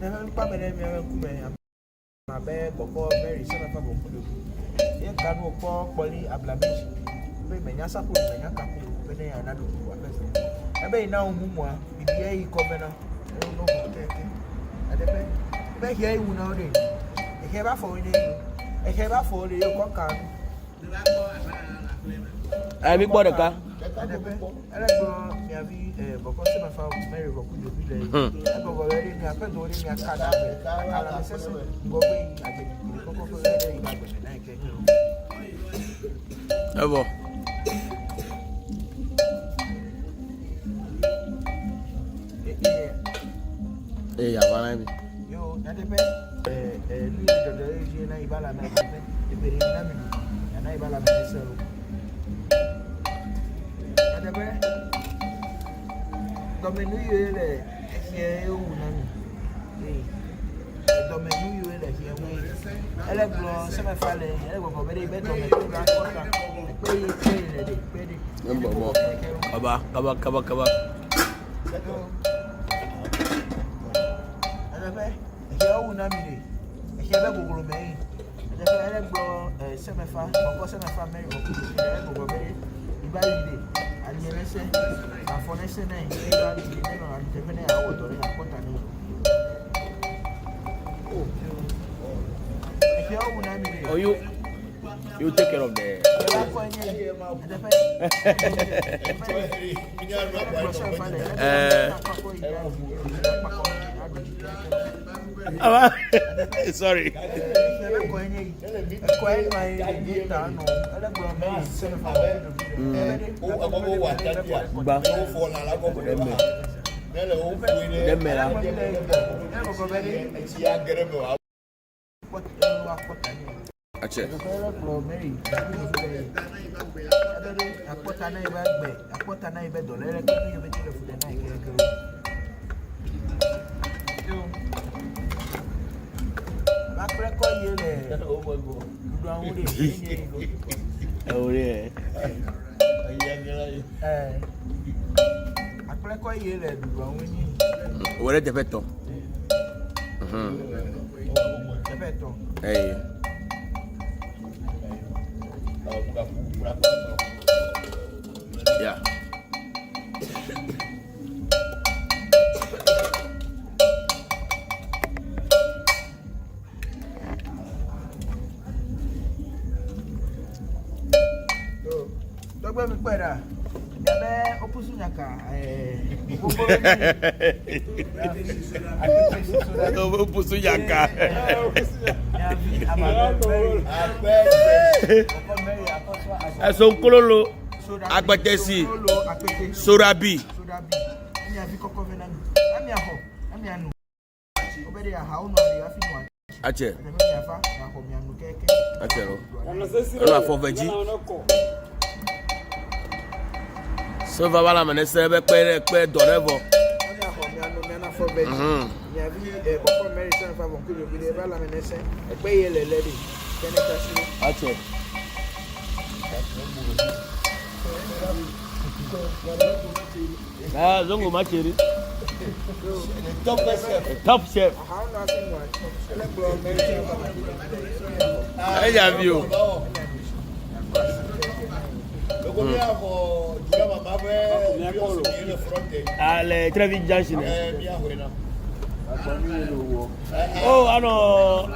And then I'm coming in here and my bed, Bokor, very son of a Voncujovi. You can't walk for Polly, a blamish. Maybe Yasa put my Yaka, when they are not doing I may now Mumma, with the A governor. I don't know what they think. And the bed here, you know, I have a for you. I have a for you, Bokor. I'm in Bodoka. I go, Bokor, my father, Mary Vodu. I go already in your pen, or in your car. I'll go away. I think Bokor for the night. Evo. Hey, I want to be. Yo, not a bed. The region, I bala me, the very name, and I bala myself. Not a bed. Dominu, here, you Dominu, you here. Electron, semi-falling, I will go very better. Kaba. Oh, you take care of the. Sorry. Ache. Where the peto? Hey. Yeah. Son kololo agbetesi sorabi ache lo afo veji so va la menese be pe dorevo ache ah zongo macheri top chef I have you ale traffic junction oh I know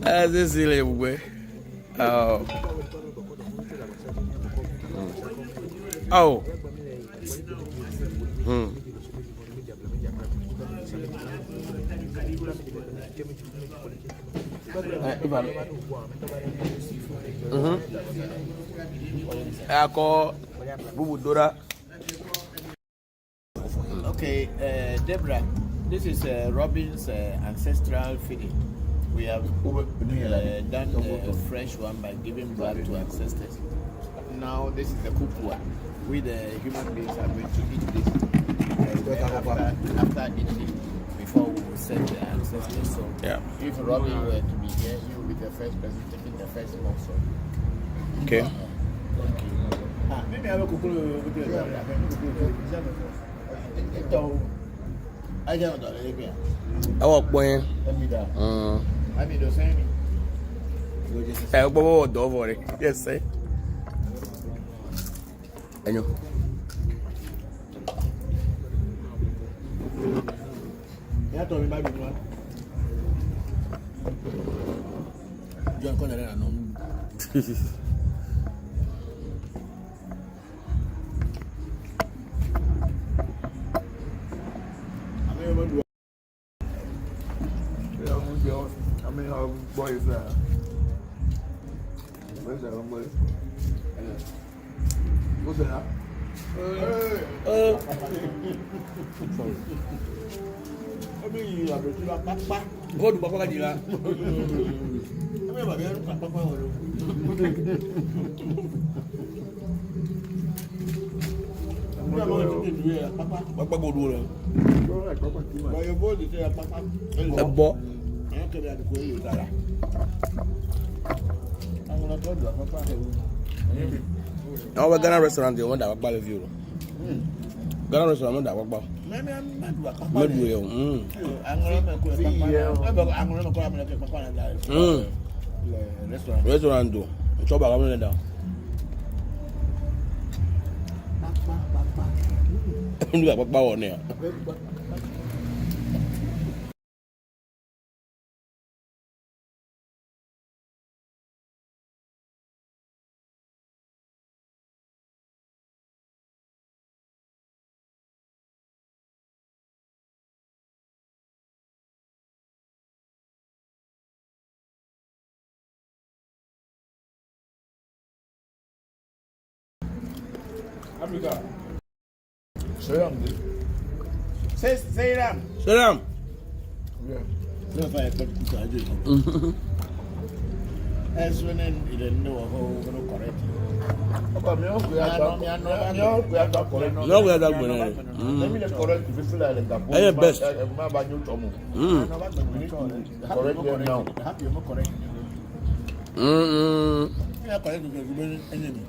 this is really way oh oh Okay, Deborah, this is Robin's ancestral feeding. We have done a fresh one by giving blood to ancestors. Now this is the cooked one. We the human beings are going to eat this after eating before we will send the ancestors. So if Robin were to be here, he will be the first person taking the first morsel. Okay. Maybe I will cook with I can't do it. I walk boy. Let me down. I mean, the same. I go door for it. Yes, sir. I know. Yeah, told me my big one. John Conner, no. I mean, how boys are. Where's that one boy? What's that? I mean, you have a papa. Go to Papa Dila. I mean, I don't papa. Papa go do it. But your boy is a papa. A bo. I don't care about the way you are. I'm going to go to a papa. Now we're Ghana restaurant. The one that walk by the view. Ghana restaurant that walk by. Maybe I'm not a papa. Not real. I'm going to go to a papa. Restaurant. Restaurant do. Chop back on down. You got what on there? Africa. Say them. Salam. Yeah. No fire, but I do. As when I didn't know how to correct you. Okay, we are not correct. No, we are that one. Let me correct if you feel like that. I am best. Correct them now. Happy you correct. Yeah, correct you enemy.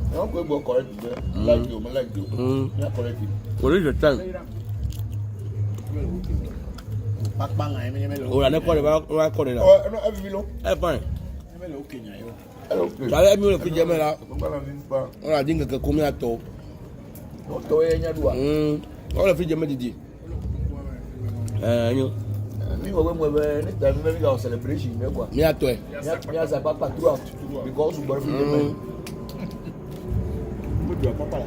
I'm going to go correct there. Like you. Yeah, correct it. What is the time? Oh, I never call it. I call it. Oh, no, every below. I'm fine. Okay. I am going to get me out. I'm I think I can come out. to any one. All of you, Medidi. You. Me when we were next time we got celebration. Me at it. Me as a papa throughout because we were your papa.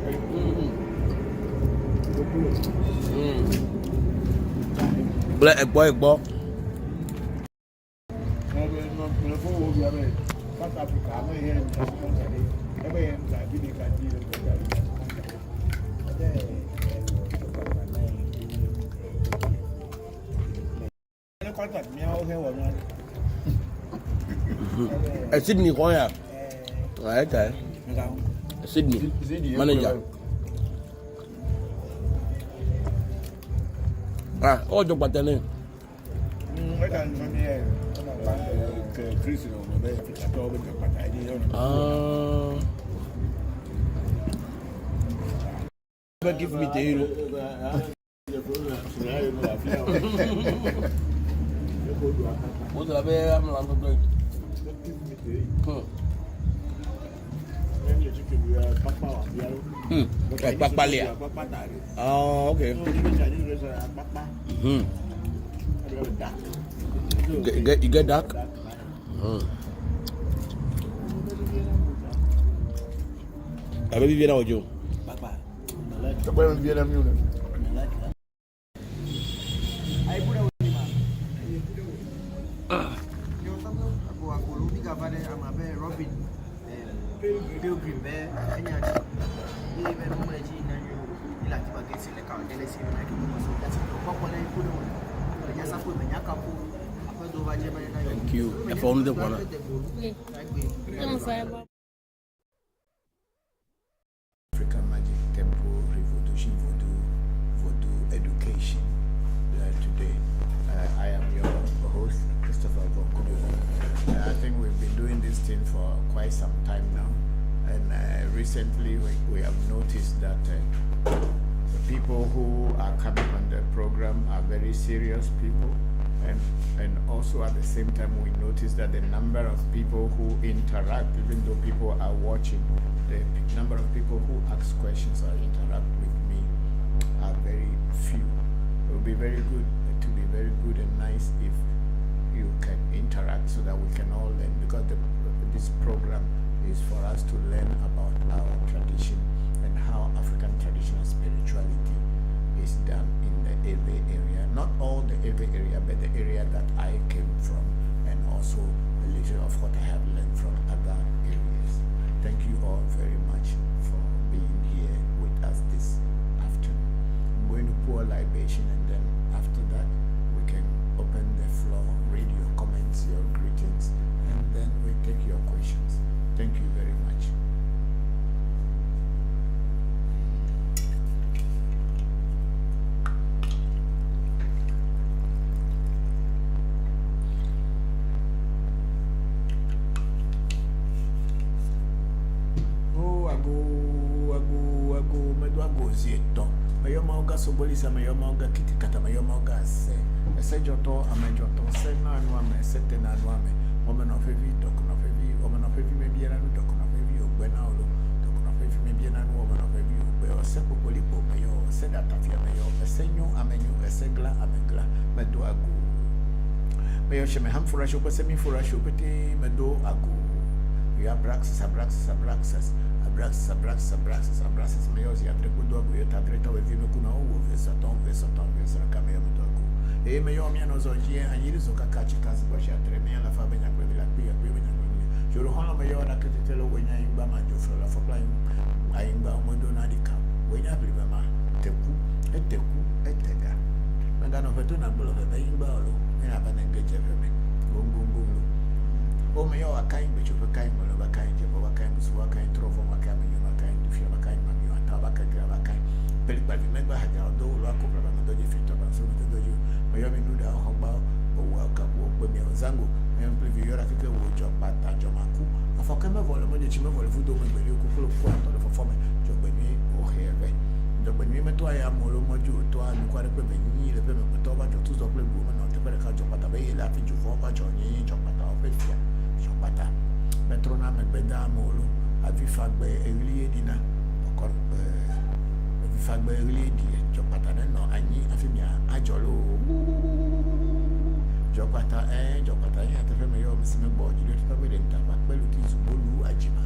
Black boy, boy. Sydney, why? Right, Sydney, manager. Ah, all the button. Give me the hero. What's the way I'm going? Papalia. Oh, okay. You get dark? I baby viene hoy. Te pueden ver a mí una. Robin Pilgrim there, any other. Even when I see you like to get sick, I'll get a scene like that's a popular put on. Yes, I put the Yakapu. Thank you. I found the one. African Magic Temple, ReVodution, Voodoo education. Today, I am your host, Christopher Voncujovi. I think we've been doing this thing for quite some time now, and recently we have noticed that the people who are coming on the program are very serious people, and also at the same time we notice that the number of people who interact, even though people are watching, the number of people who ask questions or interact with me are very few. It will be very good and nice if you can interact so that we can all learn, because this program is for us to learn about our tradition and how African traditional spirituality is done in the Ewe area. Not all the Ewe area, but the area that I came from, and also a little of what I have learned from other areas. Thank you all very much for being here with us this afternoon. I'm going to pour libation, and then after that we can open the floor, read your comments, your greetings, and then we take your questions. Thank you very much. Mayoma sobolisa mayoma kitikata mayoma se joto amejoto se na anwame sete na anwame woman of heavy dokuna heavy woman of heavy maybe na dokuna heavy ogbena olo dokuna heavy maybe na woman of heavy ogbe o se popolipo mayo se datafia mayo esenyo amenyo esegla amegla medo agu mayo sheme hamfura shopo semi fura shopete medo agu ya braxis abraxas meios e atreco do agu e tatreta o vime kuna o vesaton cameio do agu e meio minha nosojie anyiris o kakati kazi kwa sha tremia la fabenya kwa bila pia juro hono meio na ketelo wenya imba majofro la fopla aimba mondo na dika wenya blibama teku etega ngano fetu na bolo be imba olo ina bana ngeje veme gongongo o meio akai becho kai molo bakai je bakai musu bakai trovo bakai bakai dufia bakai mami ataba kagira bakai peli pa vimegba haja do lo akopra ba do je fito ba so do je meio minuda hogba o waka bo gbe zango em previ yora keke wo jo pata jo maku afoka me vole mo je chime vole Voodoo me beli ko ko to de fofome jo gbe ni o hebe jo gbe ni me to aya mo lo mo ju to anu kwa de pe ni le pe me to ba jo tu zo ple bu me no te pe ka jo pata be la fi ju fo ba jo ni jo pata o pe fia bata metrona me beda molo avi fagbe elie dina Bokor avi fagbe elie die jopata no anyi afimia ajolo jopata ya tefe me yo misime boji le tefe de ntaba pelu ti zubolu ajima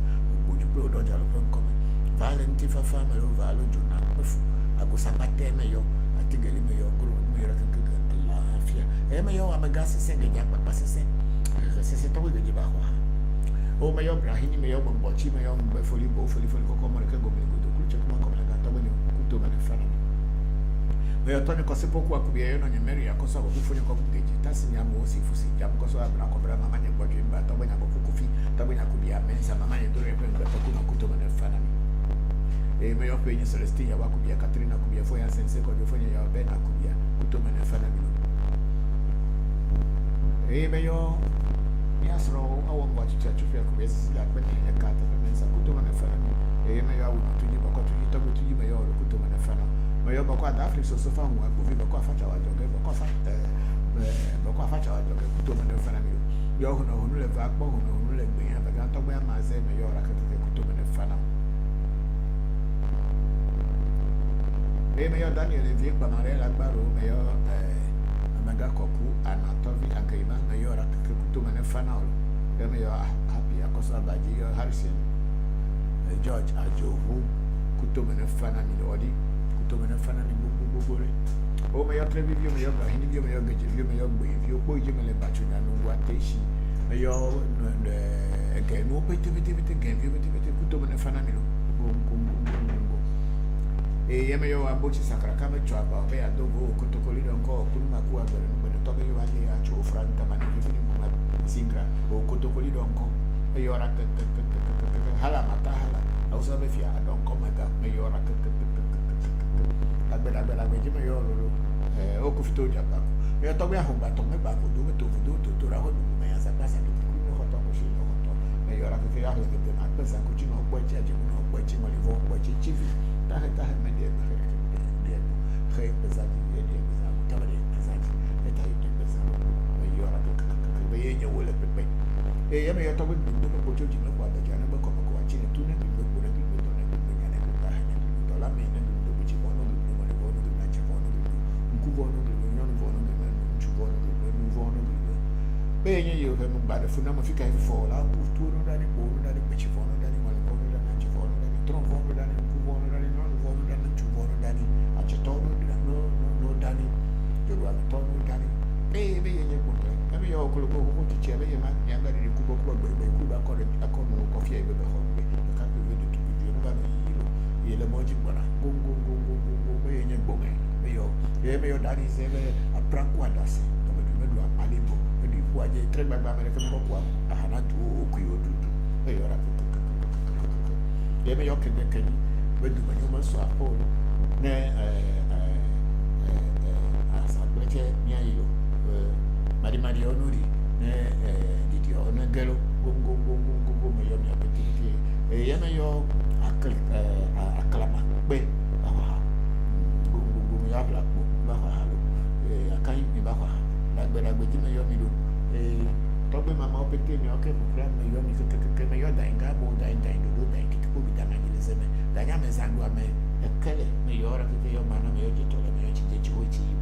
oju pro do jalo pen come valenti fa fama lo valo jona pefu agosapate me yo atigeli me yo gro me yo rakaka Allah afia me yo amagasi senge nyakpa pasese se to de ba kwa o mayo brahini mayo bombochi mayo foli koko mo ke gomi go do kucha kuma ko la to bani kuto bani fana mayo to ne ko se poku akubia yo no nyemeri akoso abo fufu ko kugeji tasi nya mo si fusi jam ko so abra ko bra mama nye gbojo imba to bani ko kufi to bani akubia mensa mama nye do re pe ngba to kuma kuto bani fana mayo pe ni celestia wa kubia Katrina kubia fo ya sense ko jo fo nya ya ben akubia kuto bani fana mayo Yasro, I won't watch church if you could see that when you cut and then Sakutum and a fan. May I want to give a cotton to you, Mayor, Kutum and a fan. Mayor Bokor, Africa, so far, we will be Bokor Facha, Bokor Facha, Kutum and a fan. You know, who live back, who live behind the Ganta, where my Zay, Mayor, Kutum and a fan. Mayor Daniel, if you come around like Barrow, Mayor. Magakoku anatovi ankaima na yora kutuma ne fanao kama yo happy akosa baji yo Harrison George ajovu kutuma ne fana mi odi kutuma ne fana ni bubure o me yo trevi yo me yo ga hini yo me yo geje yo me yo gbe yo po je me le bacho na no wateshi me yo ke no pete gen yo pete kutuma ne fana mi lo yeme yo abuchi sakara kama chwa be adogo kutokoli donko kuluma kuwa gore no tobe yo ali acho franta mani fini kuma singra o kutokoli donko yo rak hala mata hala ausa be fia donko mega me yo rak agbe me yo lo o kufito japa yo tobe ahumba to me ba Voodoo to ra hodu me asa pasa ni kuno hoto ko shi hoto me yo rak ke ya ho ke na pesa ko chino ko chaji no ko chi mo livo ko chi chivi tahe me dia hey, Bezaki, Tabari, Bezaki, let I take Bezaki, you are a will have been. Hey, I may have talked with the Bojo, what the Janaba Comacoachi, and two names, but when I give it on a good man, I mean, which you want to do, one of the match of one of the Kuvono, the one of the Chuvono, the Nuvono. Being you have by the phenomenon of you fall out of two or any bone than which you follow than one bone than you follow than Tronvono than Kuvono than non-vono than Chuvono than Achatono, no Danny, you are a tono Danny. Baby, and you put maybe your go to Chile, you might younger than you could go Kuba a common coffee with the home. You can't be ready to be you the moji go, and you go, may your daddy is a prank one does it. Alibo, and if what you train by American Pop, I had not to Okuyo do. They may occur the Kenny, but when you must swap home, as a better near you, Marie Onuri, did your honor girl go, Mayomi opportunity, a Yamayo, a clama, wait, go, Baha, a kind in Baha. But I would do your middle. Talk with my mouth, okay, for grand, my young, your dying, Gabo, dying, do dying, to be done. Diamonds and one may a Kelly, may your man, may you told me,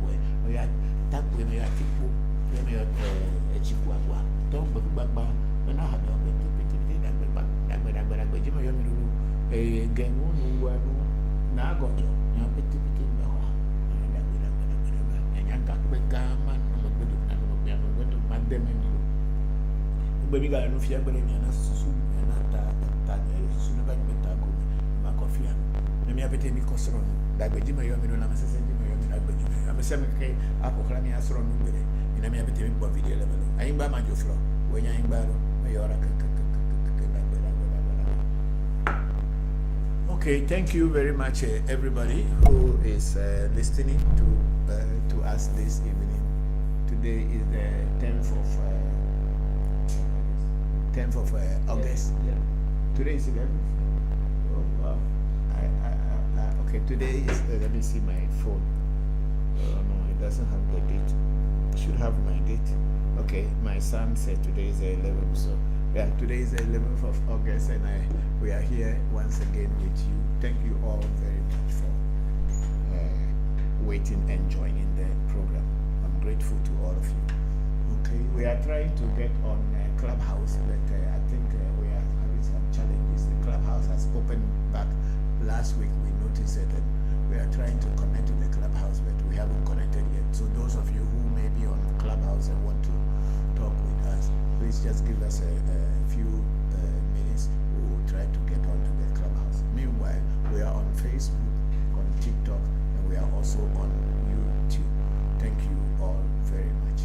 boy, we are that way, may I think, may a chihuahua. Don't look back, and I have no but I would do my young a game, who are now got your petty and young Gaman. Baby got no fear, but in a soon and that sooner by Metago, Macofia. Let me have a tiny costron, that by Jimmy Yomin, I'm a session, I'm a semi-K, Apocrania Sron, and I may have a tiny video level. I ain't by my floor, when I ain't barrel, okay, thank you very much, everybody who is listening to us this evening. Today is the 10th of August. Yeah. Today is 11th. Oh wow! Okay. Today is. Let me see my phone. No, it doesn't have the date. It should have my date. Okay, my son said today is the 11th. So yeah, today is the 11th of August, and we are here once again with you. Thank you all very much for waiting and joining the program. Grateful to all of you. Okay, we are trying to get on Clubhouse, but I think we are having some challenges. The Clubhouse has opened back last week. We noticed it, and we are trying to connect to the Clubhouse, but we haven't connected yet. So those of you who may be on Clubhouse and want to talk with us, please just give us a few minutes. We will try to get onto the Clubhouse. Meanwhile, we are on Facebook, on TikTok, and we are also on YouTube. Thank you all very much.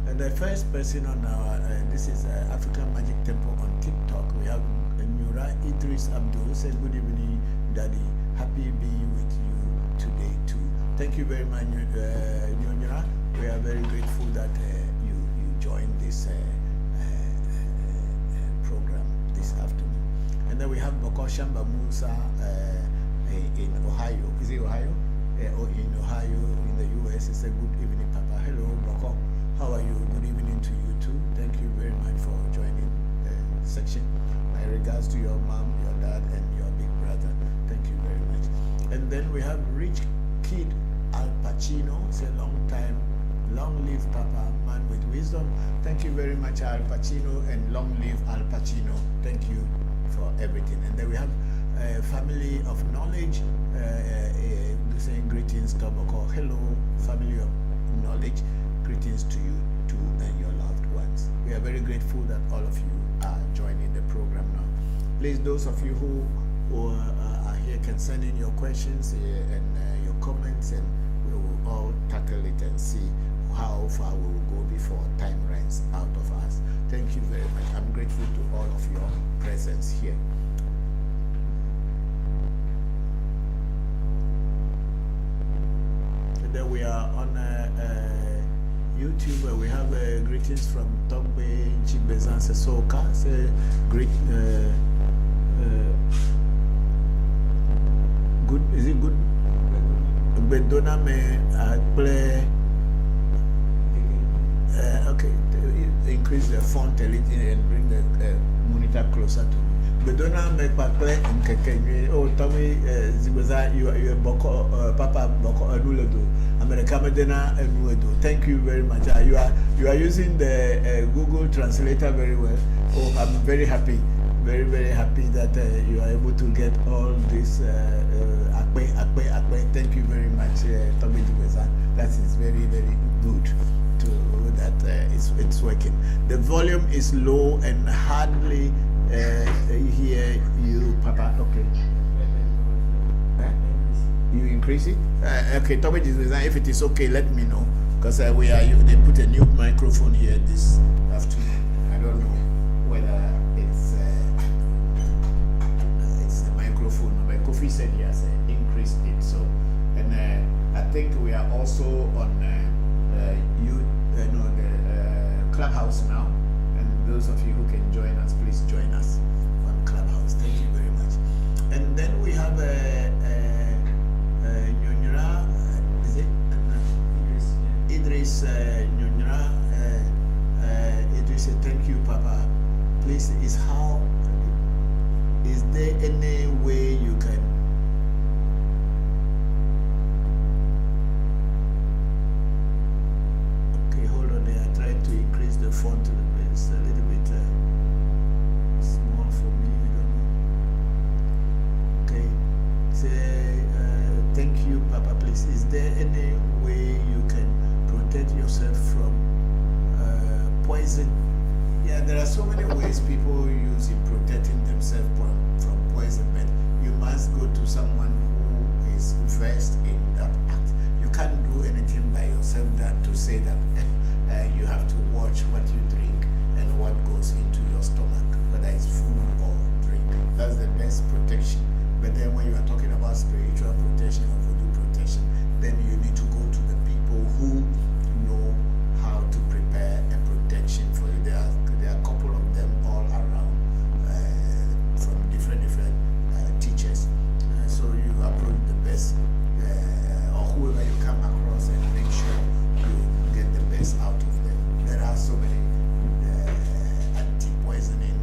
And the first person on our, this is African Magic Temple on TikTok. We have Nura Idris Abdul. Say good evening, Daddy. Happy being with you today too. Thank you very much, Nura. We are very grateful that you joined this program this afternoon. And then we have Bokor Shamba Musa in Ohio. Is it Ohio? Or in Ohio, in the US. It's a good evening, Papa. Hello, Bokor. How are you? Good evening to you too. Thank you very much for joining the section. My regards to your mom, your dad, and your big brother. Thank you very much. And then we have Rich Kid Al Pacino. It's a long time. Long live Papa, man with wisdom. Thank you very much, Al Pacino, and long live Al Pacino. Thank you for everything. And then we have family of knowledge. Saying greetings to Bokor. Hello, family of knowledge. Greetings to you too and your loved ones. We are very grateful that all of you are joining the program now. Please, those of you who are here can send in your questions and your comments, and we will all tackle it and see how far we will go before time runs out of us. Thank you very much. I'm grateful to all of your presence here. Then we are on YouTube where we have greetings from Togbe Chibezan Sesoka. Say great, good. Is it good? Bedona me play. Okay, increase the font a little and bring the monitor closer to me. Bedona me play in Kenya. Oh, Tommy, Zibaza, you are Bokor, Papa Bokor Anuledo, America Medina Anuledo. Thank you very much. You are using the Google Translator very well. Oh, I'm very happy. Very, very happy that you are able to get all this akpe. Thank you very much, Tommy Dubeza. That is very, very good to that it's working. The volume is low and hardly hear you, Papa. Okay. You increase it? Okay, Tommy Dubeza, if it is okay, let me know. Because they put a new microphone here this afternoon. I don't know whether it's the microphone. My Kofi said he has increased it. So, and I think we are also on the Clubhouse now. And those of you who can join us, please join us on Clubhouse. Thank you very much. And then we have Nyonyra, is it? Idris Nyonyra. Idris said, thank you, Papa. Please, is there any way you can hold on there. I tried to increase the font a little bit. It's a little bit small for me. I don't know. Okay. Say, thank you, Papa. Please, is there any way you can protect yourself from poison? Yeah, there are so many ways people use in protecting themselves from poison, but you must go to someone who is versed in that act. You can't do anything by yourself than to say that you have to watch what you drink and what goes into your stomach, whether it's food or drink. That's the best protection. But then when you are talking about spiritual protection or voodoo protection, then you need to go to the people who know how to prepare a protection for you. There are a couple of them all around from different teachers. So you approach the best or whoever you come across and make sure you get the best out of them. There are so many anti-poisoning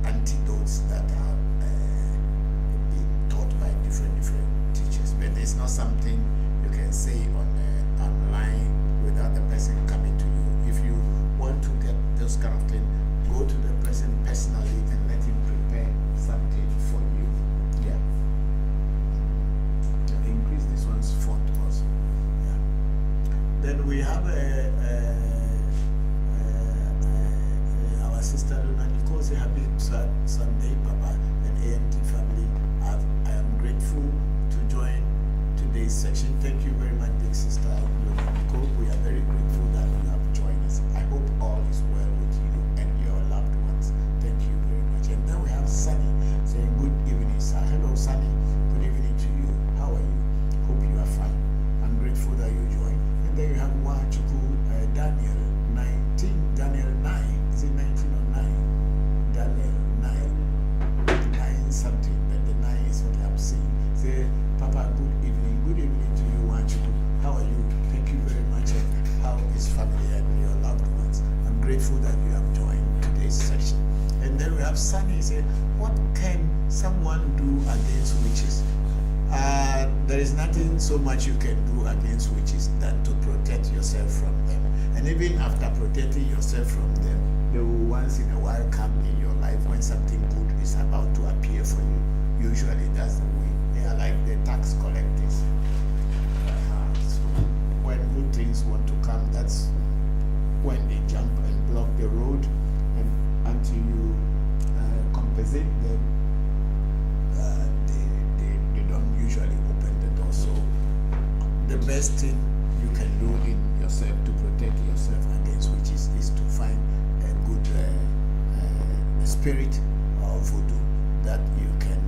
antidotes that are being taught by different teachers. But it's not something you can say online without the person coming to you. If you want to get those kind of thing, go to the person personally and let him prepare something for you. Yeah. Increase this one's font also. Yeah. Then we have our sister Luna Nicole say happy Sunday, Papa and AMT family. I am grateful to join today's section. Thank you very much, big sister Luna Nicole. We are very grateful that you have joined us. I hope all is well with you and your loved ones. Thank you very much. And then we have Sunny saying good evening, sir. Hello, Sunny. Good evening to you. How are you? Hope you are fine. I'm grateful that you joined. And then you have Voncujovi, Daniel 19, Daniel 9. Is it 19 or 9? Daniel 9 something. But the 9 is what I'm seeing. Say, Papa, good evening. Good evening to you, Voncujovi. How are you? Thank you very much. And how is family and your loved ones? I'm grateful that you have joined today's session. And then we have Sunny say, what can someone do against witches? There is nothing so much you can do against witches than to protect yourself from them. And even after protecting yourself from them, they will once in a while come in your life when something good is about to appear for you. Usually that's the way. They are like the tax collectors. So when good things want to come, that's when they jump and block the road, and until you compensate them, they don't usually open the door. So the best thing you can do in yourself to protect yourself against witches is to find a good spirit or voodoo that you can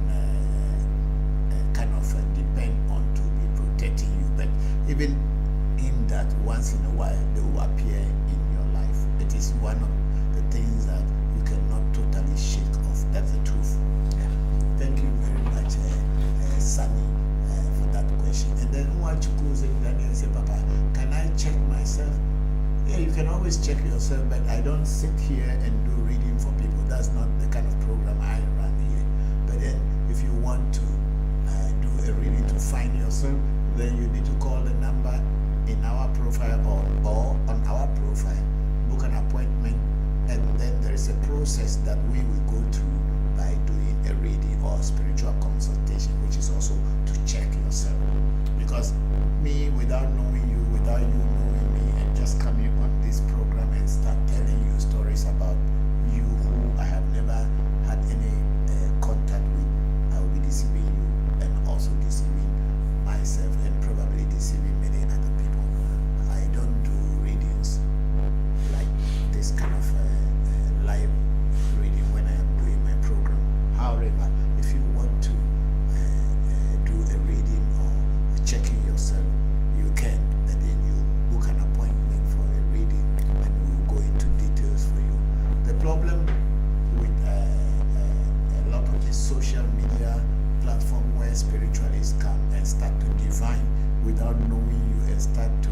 kind of depend on to be protecting you. But even in that, once in a while, they will appear in your life. It is one of the things that you cannot totally shake off. That's the truth. Yeah. Thank you very much, Sunny, for that question. And then Nwachukwu Daniel said, Papa, can I check myself? Yeah, you can always check yourself, but I don't sit here and do reading for people. That's not the kind of program I run here. But then if you want to do a reading to find yourself, then you need to call the number in our profile or on our profile, book an appointment, and then there is a process that we will go through by doing a reading or spiritual consultation, which is also to check yourself. Because me, without knowing you, without you knowing me, and just coming on this program and start telling you stories about you who I have never had any contact with, I will be deceiving you and also deceiving myself and probably deceiving many other people. I don't do readings like this kind of live reading when I am doing my program. However, if you want to do a reading or checking yourself, you can, and then you book an appointment for a reading and we'll go into details for you. The problem with a lot of the social media platform where spiritualists come and start to divine without knowing you and start to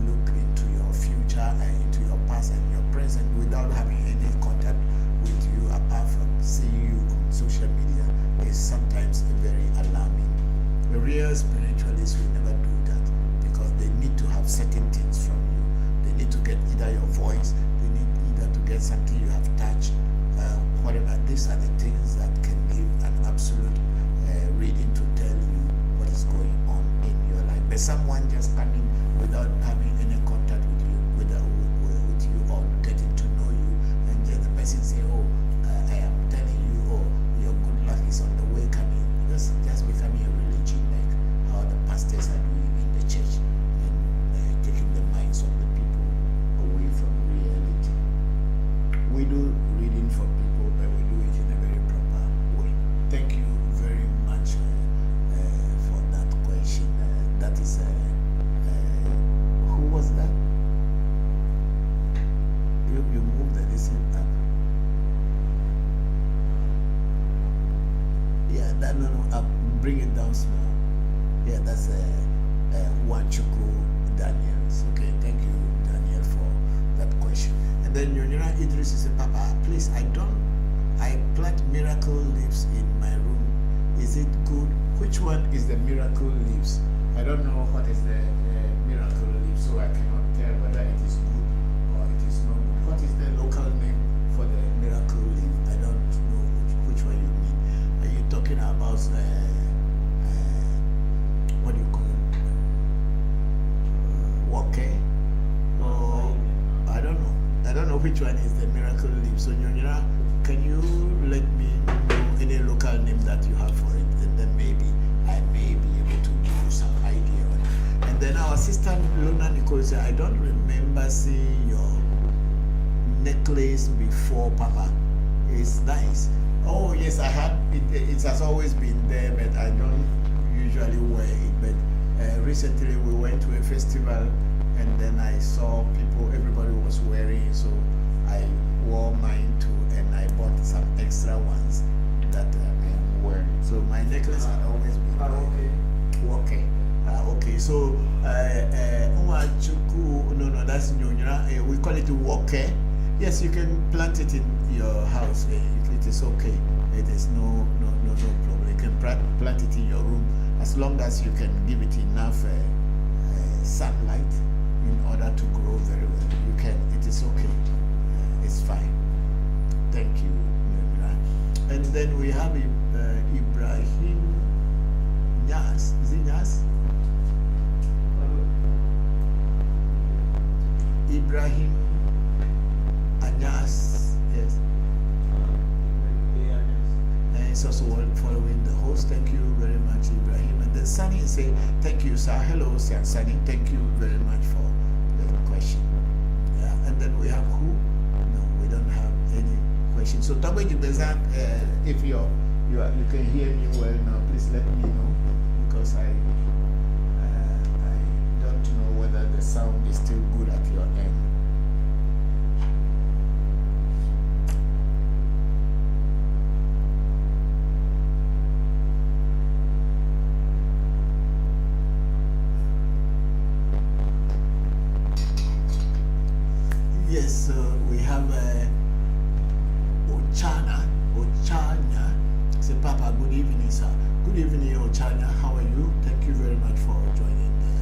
look into your future and into your past and your present without having any contact with you apart from seeing you on social media is sometimes very alarming. The real spiritualists will never do that because they need to have certain things from you. They need to get either your voice, they need either to get something you have touched, whatever. These are the things that can give an absolute reading to tell you what is going on in your life. But someone just coming without having any contact with you, with you or getting to know you, and then the person say, "Oh, I am telling you, oh, your good luck is on the way coming." Just becoming a religion, like how the pastors are doing in the church, and taking the minds of the people away from reality. We do reading for people, but we do it in a very proper way. Thank you very much for that question. That is, who was that? You moved the listen up. Yeah, that no, bring it down small. Yeah, that's Voncujovi Daniels. Okay, thank you, Daniel, for that question. And then Yonira Idris is a Papa, please, I plant miracle leaves in my room. Is it good? Which one is the miracle leaves? I don't know what is the miracle leaf, so I cannot tell whether it is good or it is not good. What is the local name for the miracle leaf? I don't know which one you mean. Are you talking about what do you call it? Woke? Or I don't know. I don't know which one is the miracle leaf. So Nyonyira, can you let me know any local name that you have for it, and then maybe I may be able to give you some idea on it. And then our sister Luna Nicole said, I don't remember seeing your necklace before, Papa. It's nice. Oh yes, I had it. It has always been there, but I don't usually wear it. But recently we went to a festival, and then I saw people, everybody was wearing it, so I wore mine too, and I bought some extra ones that I am wearing. So my necklace had always been okay. Okay, so no, that's Nyonyira. We call it woke. Yes, you can plant it in your house. It is okay. It is no problem. You can plant it in your room as long as you can give it enough sunlight in order to grow very well. You can. It is okay. It's fine. Thank you, Nyonyira. And then we have Ibrahim Nyas. Is it Nyas? Ibrahim Anyas, yes. And it's also following the host. Thank you very much, Ibrahim. And then Sunny say, thank you, sir. Hello, sir. Sunny. Thank you very much for the question. Yeah. And then we have who? No, we don't have any questions. So Tabaji Bezan, if you can hear me well now, please let me know, because I don't know whether the sound is still good at your end. Yes, we have Ochanya. Say, Papa, good evening, sir. Good evening, Ochanya. How are you? Thank you very much for joining the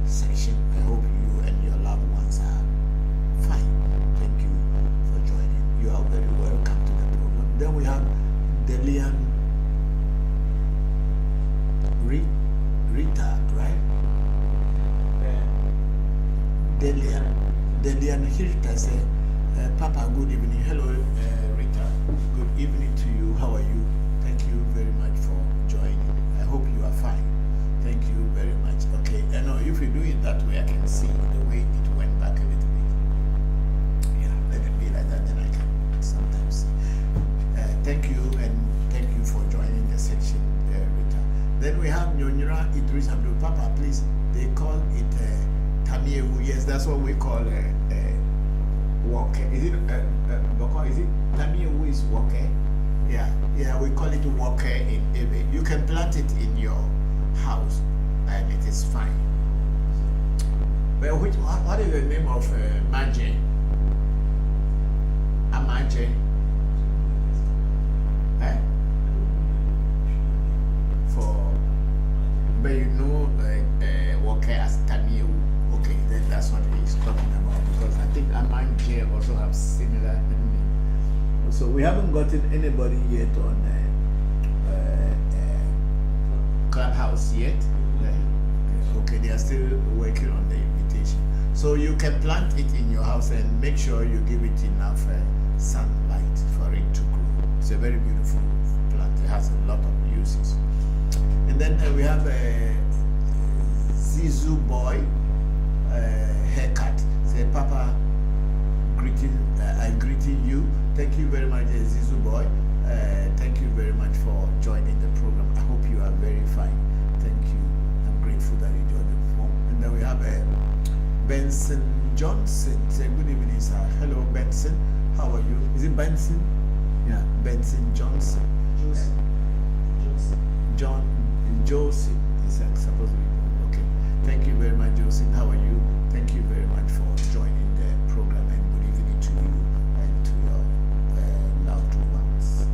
session. I hope you and your loved ones are fine. Thank you for joining. You are very welcome to the program. Then we have Delian Rita, right? Delian Hirta say, Papa, good evening. Hello, Rita. Good evening to you. How are you? Thank you very much for joining. I hope you are fine. Thank you very much. Okay, I know if you do it that way, I can see the way it went back a little bit. Yeah, let it be like that, then I can sometimes see. Thank you, and thank you for joining the section, Rita. Then we have Nyonyira Idris Abdul. Papa, please, they call it Tamiewu. Yes, that's what we call Woke. Is it Bokor? Is it Tamiewu is Woke? Yeah, we call it Woke in Ewe. You can plant it in your house and it is fine. But what is the name of Maje? Amaje? But you know, Woke as Tamiewu. Okay, then that's what he's talking about, because I think Amaje also have similar name. So we haven't gotten anybody yet on Clubhouse yet. Okay, they are still working on the invitation. So you can plant it in your house and make sure you give it enough sunlight for it to grow. It's a very beautiful plant. It has a lot of uses. And then we have a Zizu boy haircut. Say, Papa, I'm greeting you. Thank you very much, Zizu boy. Thank you very much for joining the program. I hope you are very fine. Thank you. I'm grateful that you joined the phone. And then we have Benson Johnson. Say, good evening, sir. Hello, Benson. How are you? Is it Benson? Yeah, Benson Johnson. Joseph is supposed to be. Okay. Thank you very much, Joseph. How are you? Thank you very much for joining the program, and good evening to you and to your loved ones.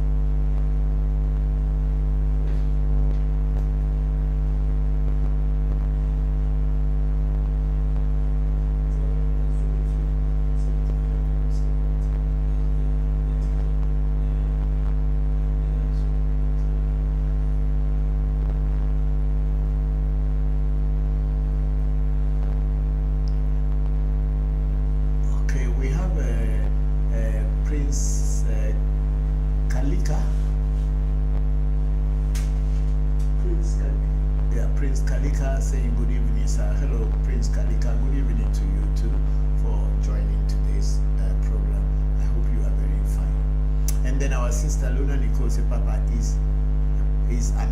Prince Kalika saying good evening, sir. Hello, Prince Kalika. Good evening to you too for joining today's program. I hope you are very fine. And then our sister Luna Nicole say, Papa, is an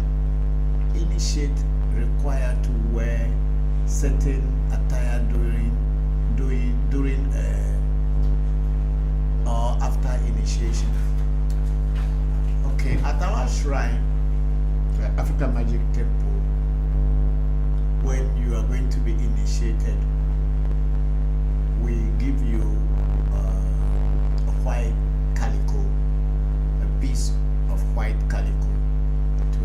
initiate required to wear certain attire during or after initiation? Okay, at our shrine, African Magic Temple, when you are going to be initiated, we give you a white calico, a piece of white calico to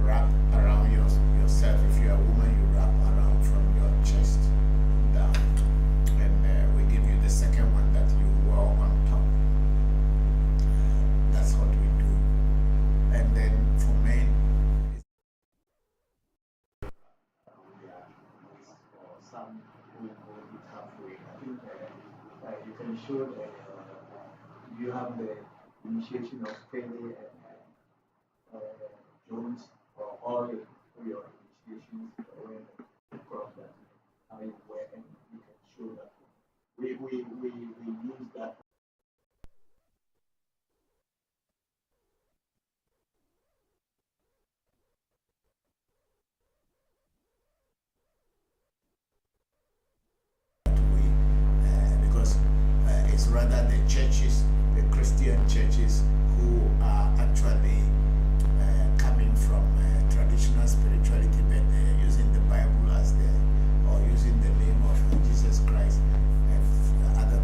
wrap around yourself. If you are a woman, you wrap around from your chest down, and we give you the second one that you wear on top. That's what we do. And then for men, some who go it halfway. I think you can show that you have the initiation of Pele and Jones for all your initiations when across that how you wear, and you can show that. We use that. Because it's rather the churches, the Christian churches, who are actually coming from traditional spirituality, but using the Bible as or using the name of Jesus Christ and other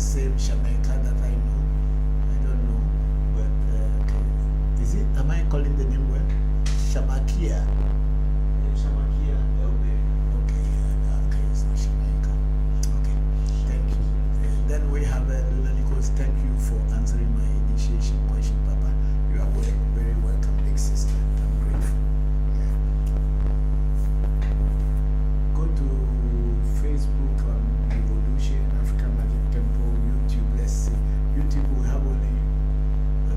same Jamaica that I know. I don't know, but okay. Is it? Am I calling the name well? Shamakia. Shamakia, Elbe. Okay, okay, it's not Jamaica. Okay, thank you. And then we have Luna Nichols. Thank you for answering my initiation question, Papa. You are very, very welcome, big sister. I'm grateful. Yeah. Go to Facebook on ReVodution, African Magic Temple, YouTube. Let's see. YouTube will have only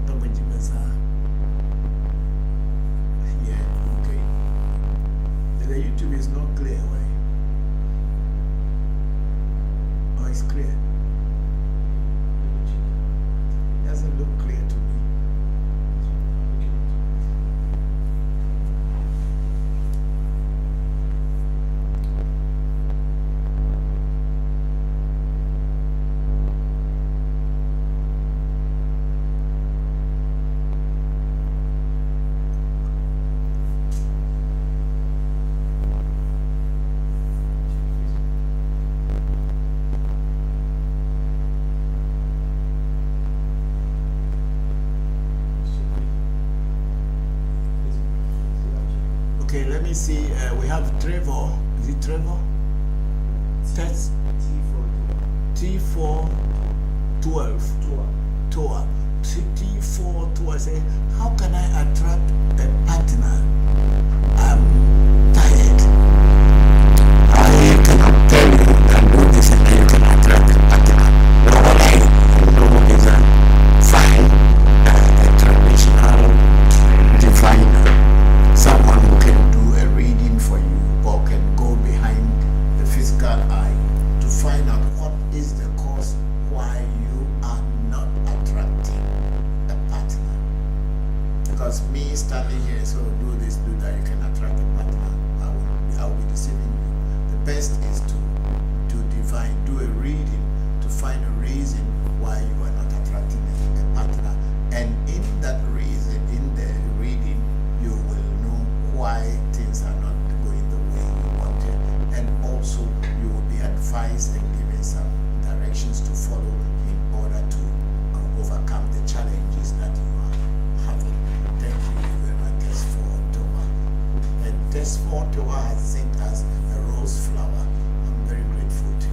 Tomaji Bazaar. Yeah, okay. The YouTube is not clear, why? Oh, it's clear. Doesn't look clear to me. Okay, let me see. We have Trevor. Is it Trevor? Test T4 12. Toa. T4 12. Say, how can I attract a partner? I'm tired. I cannot tell you that do this and then you can attract a partner. No is a fine, a traditional diviner. Someone who can do a reading for you or can go behind the physical eye to find out what is the cause why you are not attracting a partner. Because me standing here, so do this, do that, you can attract a partner. I will be deceiving you. The best is to divine, do a reading to find a reason why you are not attracting a partner. And in that reason, in the reading, you will know why things are not going the way you wanted, and also you will be advised and given some directions to follow in order to overcome the challenges that you are having. Thank you very much, Test for Toa. And Test for Toa has sent us a rose flower. I'm very grateful to you.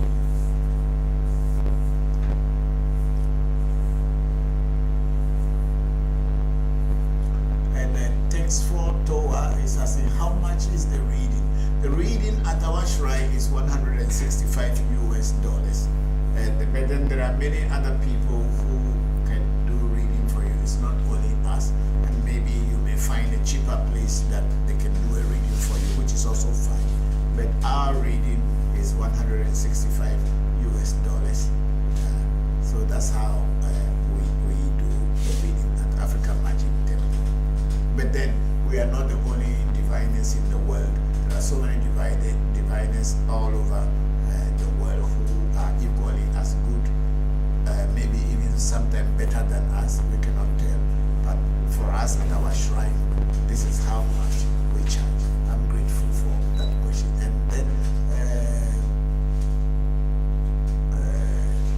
And then text for Toa is asking, how much is the reading? The reading at our shrine is $165 US. But then there are many other people who can do reading for you. It's not only us. And maybe you may find a cheaper place that they can do a reading for you, which is also fine. But our reading is $165 US. So that's how we do the reading at African Magic Temple. But then we are not the only diviners in the world. There are so many diviners all over the world who are equally as good, maybe even sometimes better than us. We cannot tell. But for us at our shrine, this is how much we charge. I'm grateful for that question. And then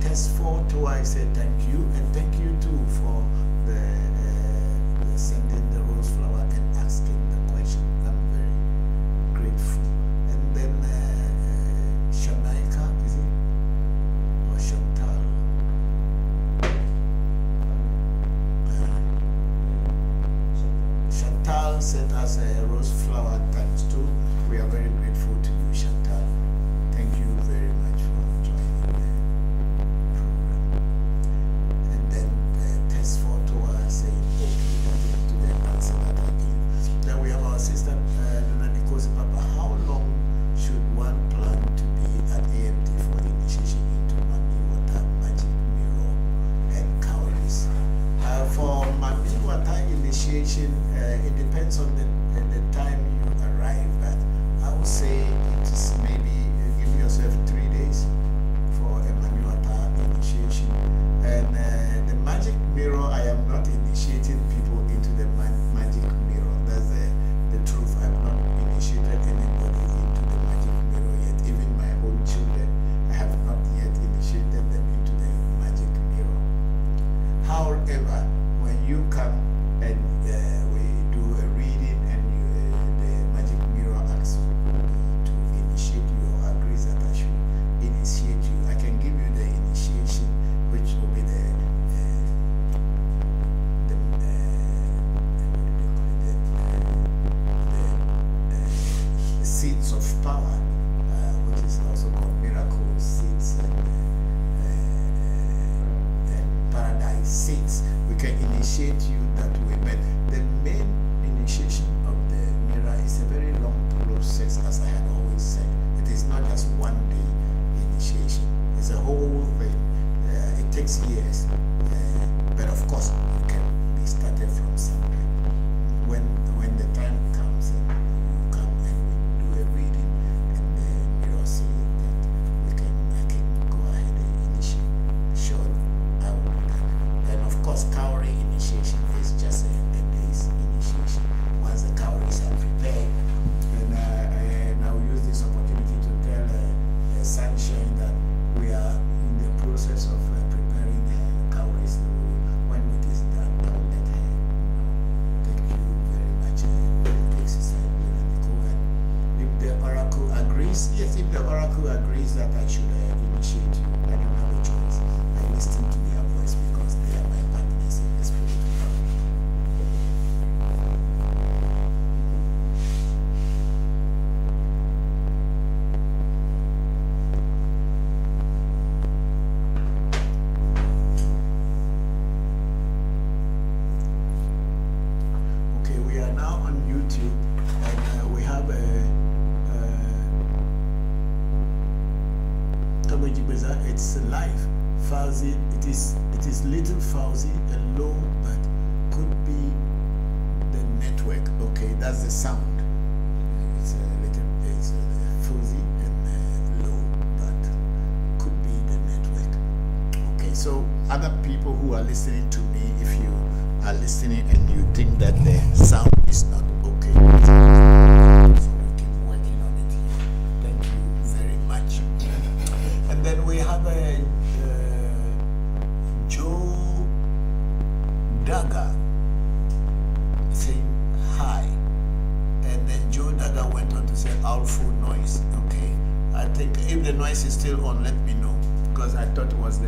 Test 4 too, I say thank you, and thank you too for the sending the rose flower and asking the question. I'm very grateful. And then Jamaica, is it? Or Chantal? Chantal sent us a rose flower times 2. We are very grateful to you, Chantal. Thank you very much for joining the program. And then Test for Toa saying okay to the answer that I gave. Then we have our sister Luna Nichols. Papa, how long should one plan to be at AMT for initiation into Mami Water, Magic Mirror, and Cowries? For Mami Water initiation, it depends on the time you arrive at. I would say it is maybe give yourself 3 days for a Mami Water initiation. And the Magic Mirror, I am not initiating people into the Magic Mirror. That's the truth. I have not initiated anybody into the Magic Mirror yet. Even my own children, I have not yet initiated them into the Magic However, when you come and we do a reading and the magic mirror asks me to initiate you or agrees that I should initiate you, I can give you the initiation, which will be the seeds of power, which is also called miracle seeds and paradise seeds. We can initiate you that way, but the main initiation of the mirror is a very long process, as I had always said. It is not just one day initiation, it's a whole thing. It takes years, but of course it can be started from somewhere. When the time comes and you come and we do a reading and the mirror say that I can go ahead and initiate, sure, I will do that. Then of course cowrie initiation is just a day's initiation. Once the cowries are prepared, and I will use this opportunity to tell Sunshine that we are in the process of preparing cowries. When it is done, I will let her know. Thank you very much. This is if the oracle agrees, yes, if the oracle agrees that I should initiate you, I don't have a choice. I listen to their voice because they are my partners in the spiritual world. Okay, we are now on YouTube and we have it's live. Fuzzy, it is little fuzzy and low, but could be the network. Okay, that's the sound. It's fuzzy and low, but could be the network. Okay, so other people who are listening to me, if you are listening and you think that the sound is not okay, so we keep working on it here. Thank you very much. And then we have a Joe Dagger saying hi, and then Joe Dagger went on to say awful noise. Okay, I think if the noise is still on, let me know, because I thought it was the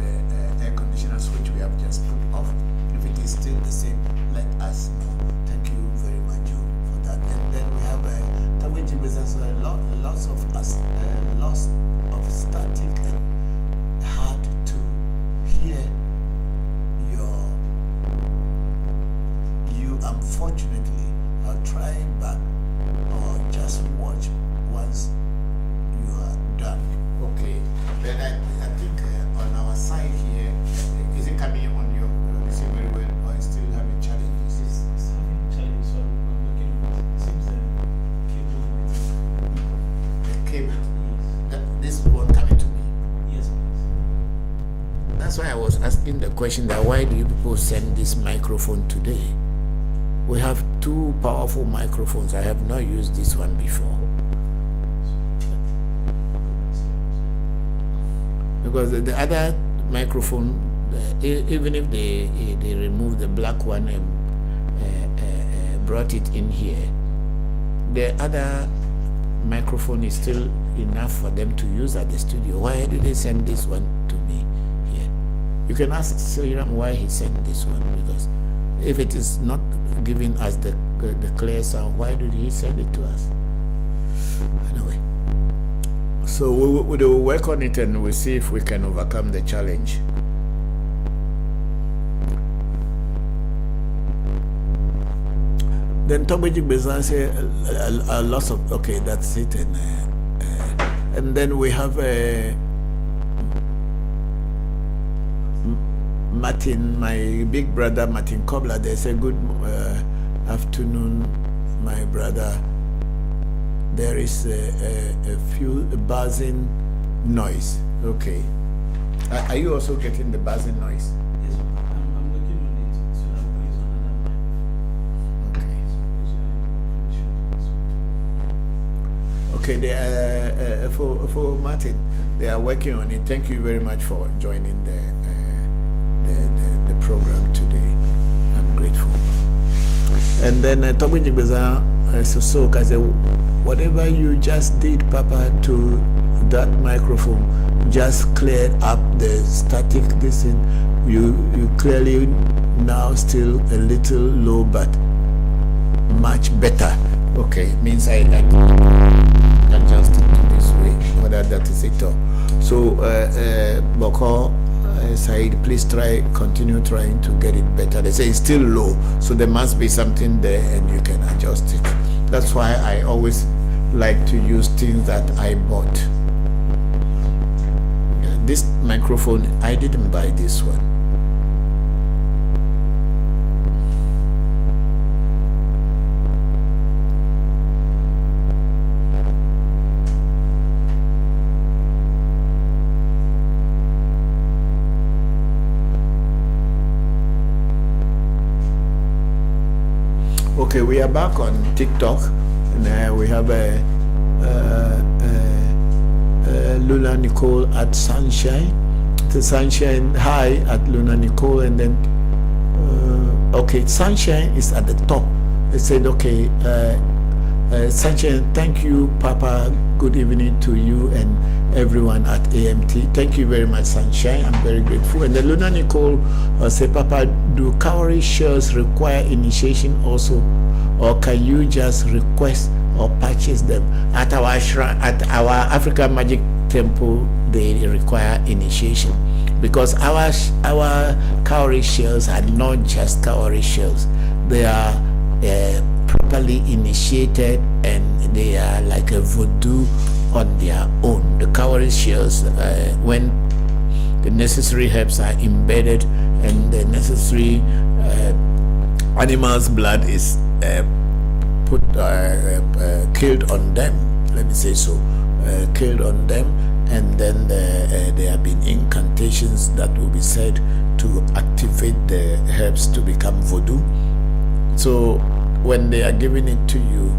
air conditioner switch we have just put off. If it is still the same, let us know. Thank you very much, Joe, for that. And then we have Tawichi business, lots of us, lots of static and hard to hear you. Unfortunately, I'll try back or just watch once you are done. Okay, then I think on our side here, is it coming on your receiver very well, or is still having challenges? It's having challenge, so I'm looking at it. It seems the cable might. The cable. This one coming to me. Yes, please. That's why I was asking the question that why do you people send this microphone today? We have two powerful microphones. I have not used this one before. Because the other microphone, even if they remove the black one and brought it in here, the other microphone is still enough for them to use at the studio. Why did they send this one to me here? You can ask Sriram why he sent this one, because if it is not giving us the clear sound, why did he send it to us? Anyway, so we will work on it and we'll see if we can overcome the challenge. Then Tobaji Bezan say a lot of, okay, that's it. And then we have Martin, my big brother Martin Kobler. They say good afternoon, my brother. There is a few buzzing noise. Okay. Are you also getting the buzzing noise? Yes, I'm looking on it, so I will use another mic. Okay. Okay, they are, for Martin, they are working on it. Thank you very much for joining the program today. And then Toby Jigbeza so I said, whatever you just did, Papa, to that microphone, just cleared up the static this thing. You clearly now still a little low, but much better. Okay, means I adjust it this way, whether that is it or so. Bokor Said, please continue trying to get it better. They say it's still low, so there must be something there, and you can adjust it. That's why I always like to use things that I bought. This microphone, I didn't buy this one. Okay, we are back on TikTok, and we have Luna Nicole at Sunshine. The Sunshine, hi at Luna Nicole, and then okay, Sunshine is at the top. They said, okay, Sunshine, thank you, Papa. Good evening to you and everyone at AMT. Thank you very much, Sunshine. I'm very grateful. And then Luna Nicole say, Papa, do cowrie shells require initiation also, or can you just request or purchase them at our shrine, at our African Magic Temple? They require initiation because our cowrie shells are not just cowrie shells. They are properly initiated, and they are like a voodoo on their own. The cowrie shells, when the necessary herbs are embedded and the necessary animal's blood is killed on them, let me say so, killed on them, and then there have been incantations that will be said to activate the herbs to become voodoo. So when they are giving it to you,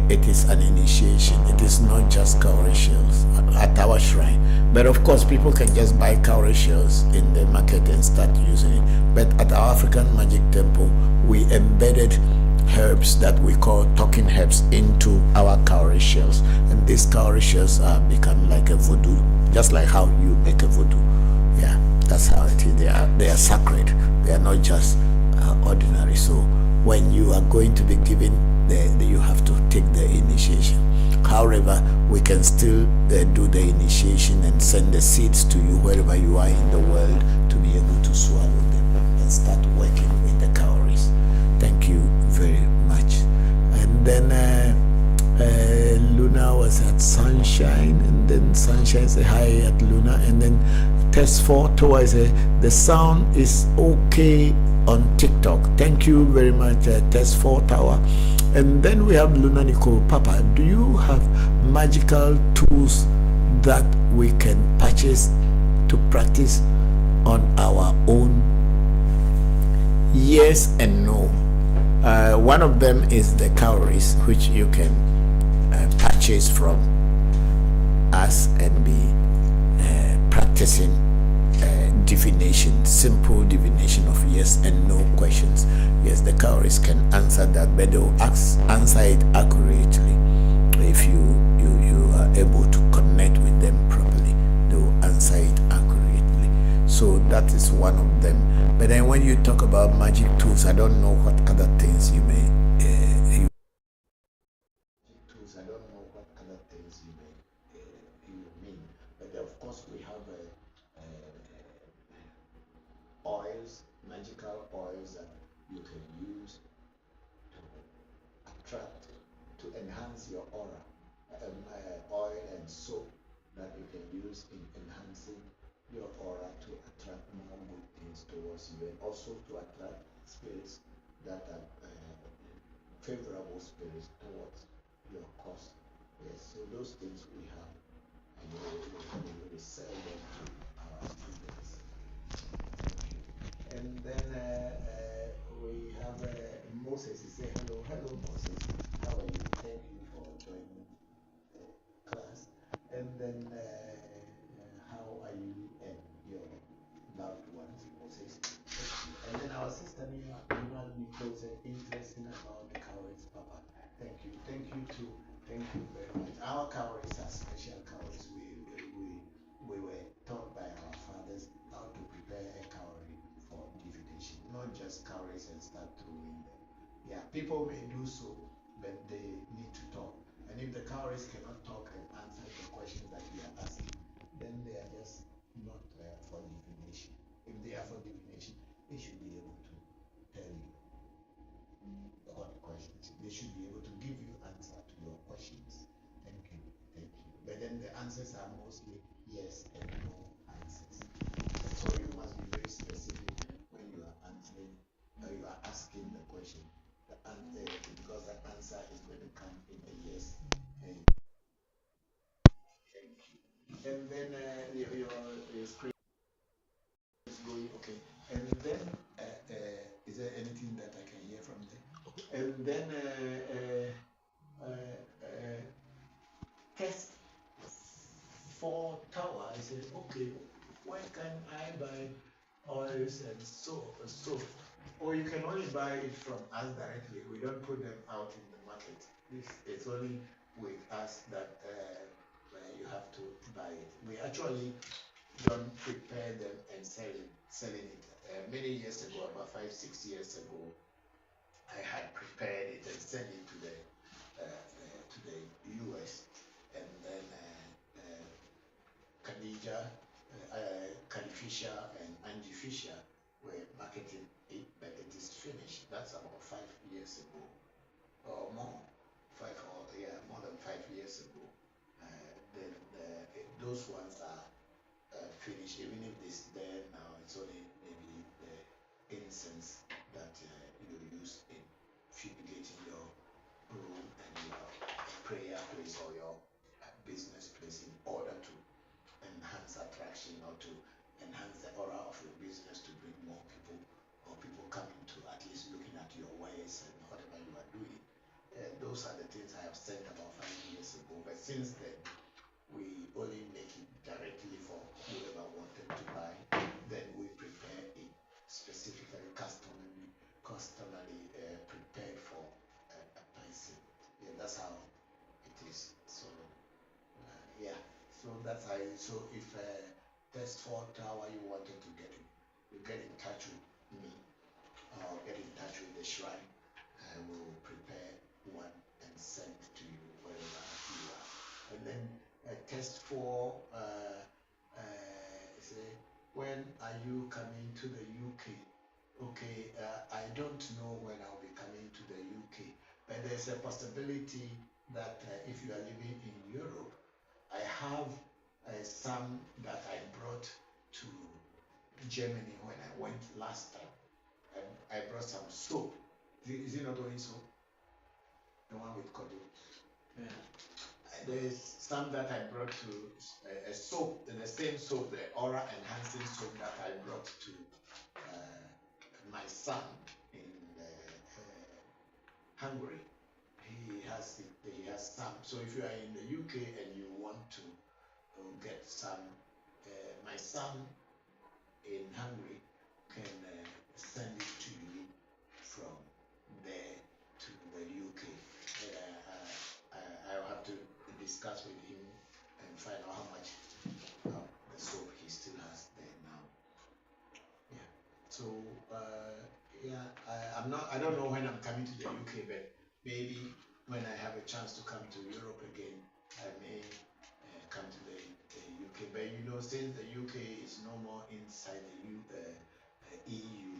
it is an initiation. It is not just cowrie shells at our shrine. But of course, people can just buy cowrie shells in the market and start using it. But at our African Magic Temple, we embedded herbs that we call talking herbs into our cowrie shells. And these cowrie shells become like a voodoo, just like how you make a voodoo. Yeah, that's how it is. They are sacred. They are not just ordinary. So when you are going to be given, you have to take the initiation. However, we can still do the initiation and send the seeds to you wherever you are in the world to be able to swallow them and start working with the cowries. Thank you very much. And then Luna was at Sunshine, and then Sunshine said hi at Luna, and then Test 4 Toa said the sound is okay on TikTok. Thank you very much, Test 4 Tower. And then we have Luna Nicole. Papa, do you have magical tools that we can purchase to practice on our own? Yes and no. One of them is the cowries, which you can purchase from us and be practicing divination, simple divination of yes and no questions. Yes, the cowries can answer that, but they will answer it accurately. If you are able to connect with them properly, they will answer it accurately. So that is one of them. But then when you talk about magic tools, I don't know what other things you may tools. I don't know what other things you mean. But of course we have oils, magical oils that you can use to attract, to enhance your aura. Oil and soap that you can use in enhancing your aura to attract more good things towards you, and also to attract spirits that are favorable spirits towards your cause. Yes, so those things we have, and we sell them to our students. And then we have Moses. He said, hello Moses, how are you? Thank you for joining the class. And then how are you and your loved ones, Moses? And then our sister Nicole said, interesting about Papa. Thank you. Thank you too. Thank you very much. Our cowries are special cowries. We were taught by our fathers how to prepare a cowrie for divination, not just cowries and start throwing them. Yeah, people may do so, but they need to talk. And if the cowries cannot talk and answer the questions that we are asking, then they are just not for divination. If they are for divination, they should be able to tell you all the questions. They should be able to give you answer to your questions. Thank you. Thank you. But then the answers are mostly yes and no answers. And so you must be very specific when you are answering or you are asking the question. The answer, because the answer is going to come in a yes and thank you. And then your screen is going okay. And then is there anything that I can hear from there? And then test for tower. I said, okay, where can I buy oils and soap? Or you can only buy it from us directly. We don't put them out in the market. It's only with us that you have to buy it. We actually don't prepare them and selling it. Many years ago, about 5-6 years ago, I had prepared it and sent it to the US, and then Khadi Fisher and Angie Fisher were marketing it, but it is finished. That's about 5 years ago, or more, more than 5 years ago. Then those ones are finished. Even if it's there now, it's only maybe the incense that you use in fumigating your room and your prayer place or your business place in order to enhance attraction or to enhance the aura of your business to bring more people or people coming to at least looking at your ways and whatever you are doing. Those are the things I have said about 5 years ago. But since then, we only make it directly for whoever wanted to buy. Then we prepare it specifically, customally prepared for a person. Yeah, that's how it is. So yeah, so that's how. So if test for tower you wanted to get it, you get in touch with me or get in touch with the shrine. We will prepare one and send to you wherever you are. And then test for say, when are you coming to the UK? Okay, I don't know when I'll be coming to the UK, but there's a possibility that if you are living in Europe, I have some that I brought to Germany when I went last time. I brought some soap. Is it not only soap? The one with Kodu. Yeah. There's some that I brought to a soap, the same soap, the aura enhancing soap that I brought to my son in Hungary. He has some. So if you are in the UK and you want to get some, my son in Hungary can send it to you from there to the UK. I'll have to discuss with him and find out how much the soap he still has there now. Yeah. So I don't know when I'm coming to the UK, but maybe when I have a chance to come to Europe again, I may come to the UK. But you know, since the UK is no more inside the EU,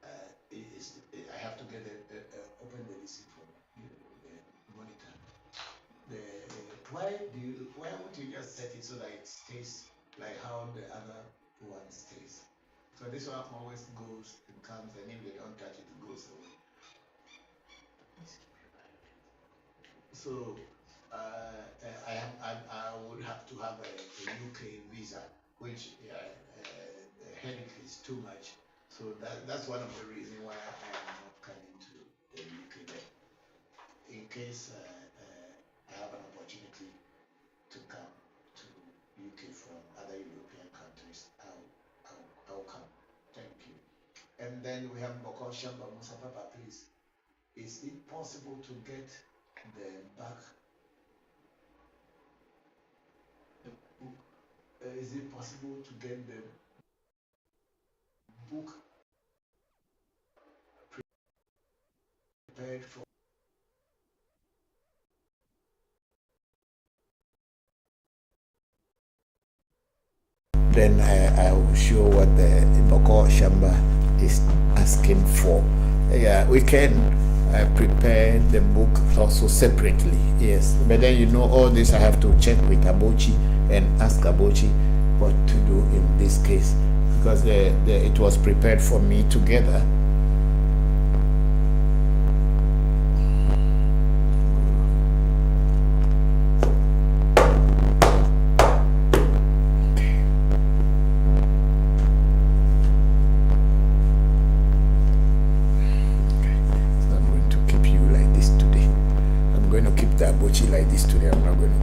I have to get open the receipt for the monitor. Why won't you just set it so that it stays like how the other one stays? So this one always goes and comes, and if they don't touch it, it goes away. So I would have to have a UK visa, which the headache is too much. So that's one of the reasons why I am not coming to the UK. But in case I have an opportunity to come to UK from other European countries, I'll come. Thank you. And then we have Bokor Shamba Musa Papa, please. is it possible to get the book? Is it possible to get the book prepared for? Then I will show what the Bokor Shamba is asking for. Yeah, we can prepare the book also separately, yes. But then all this I have to check with Abochi and ask Abochi what to do in this case, because it was prepared for me together. Like this today. I'm not going to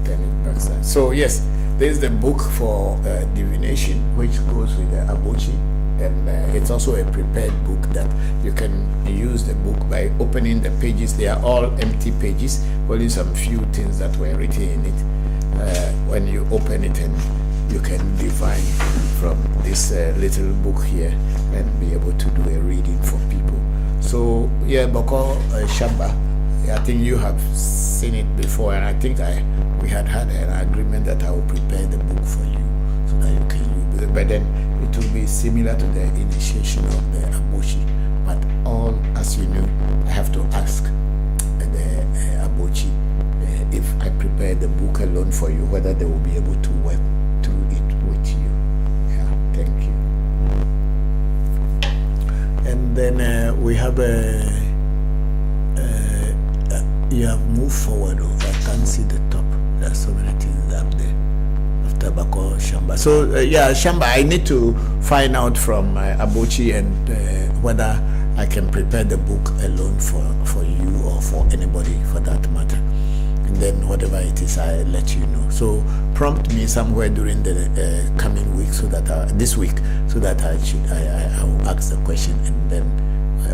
turn it back. So yes, there's the book for divination, which goes with the Abochi, and it's also a prepared book that you can use the book by opening the pages. They are all empty pages, only some few things that were written in it. When you open it, and you can divine from this little book here and be able to do a reading for people. So yeah, Bokor Shamba, I think you have seen it before, and I think we had an agreement that I will prepare the book for you so that you can use it. But then it will be similar to the initiation of the Abochi. But all, as you know, I have to ask the Abochi if I prepare the book alone for you, whether they will be able to work through it with you. Yeah, thank you. And then we have you have moved forward. I can't see the top. There are so many things up there after Bokor Shamba. So yeah, Shamba, I need to find out from Abochi and whether I can prepare the book alone for you or for anybody for that matter. And then whatever it is, I'll let you know. So prompt me somewhere during the coming week, so that this week, so that I will ask the question, and then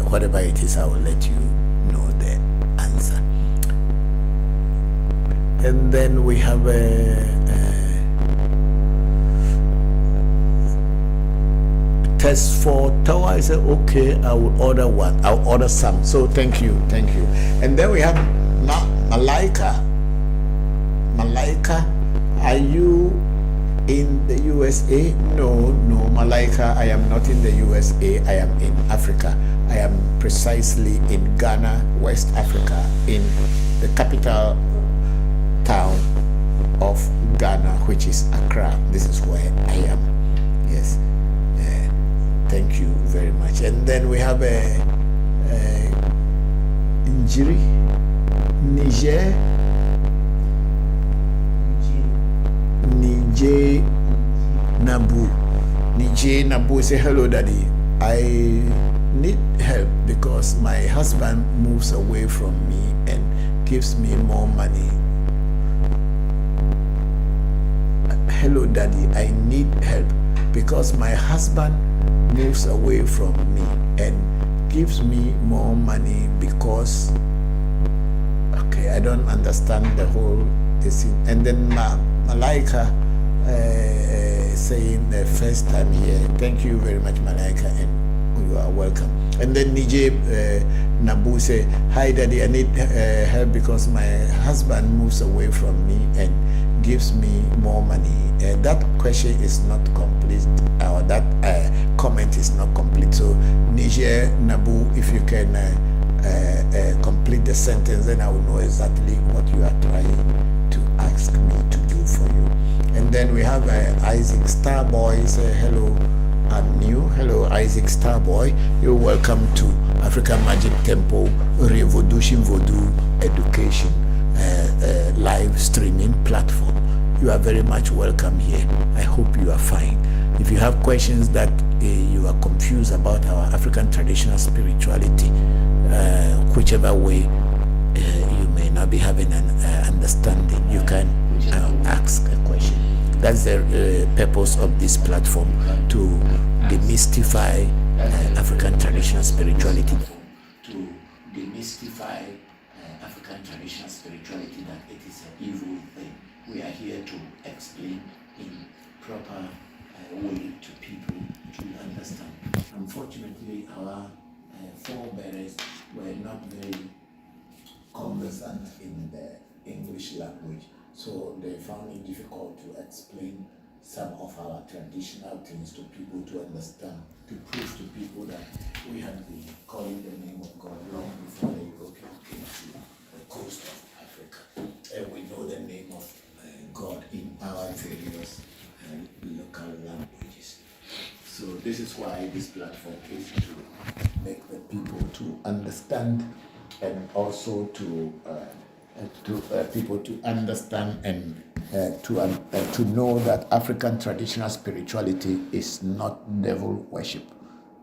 whatever it is, I will let you know the answer. And then we have test for tower. I said, okay, I will order one. I'll order some. So thank you. And then we have Malaika. Malaika, are you in the USA? No, Malaika, I am not in the USA. I am in Africa. I am precisely in Ghana, West Africa, in the capital town of Ghana, which is Accra. This is where I am. Yes. Thank you very much. And then we have Njiri, Niger, Nabu. Say hello, Daddy. I need help because my husband moves away from me and gives me more money. Hello, Daddy. I need help because my husband moves away from me and gives me more money because, okay, I don't understand the whole thing. And then Malaika saying the first time here, thank you very much, Malaika, and you are welcome. And then Nije Nabu say, hi Daddy, I need help because my husband moves away from me and gives me more money. That question is not complete, or that comment is not complete. So Nije Nabu, if you can complete the sentence, then I will know exactly what you are trying to ask me to do for you. And then we have Isaac Starboy say hello and new. Hello Isaac Starboy, you're welcome to African Magic Temple ReVodution Voodoo Education live streaming platform. You are very much welcome here. I hope you are fine. If you have questions that you are confused about our African traditional spirituality, whichever way you may not be having an understanding, you can ask a question. That's the purpose of this platform, to demystify African traditional spirituality. To demystify way to people to understand. Unfortunately, our forebears were not very conversant in the English language, so they found it difficult to explain some of our traditional things to people to understand, to prove to people that we had been calling the name of God long before the Europeans came to the coast of Africa. And we know the name of God in our various local languages. So this is why this platform is to make the people to understand, and also to people to understand and to know that African traditional spirituality is not devil worship.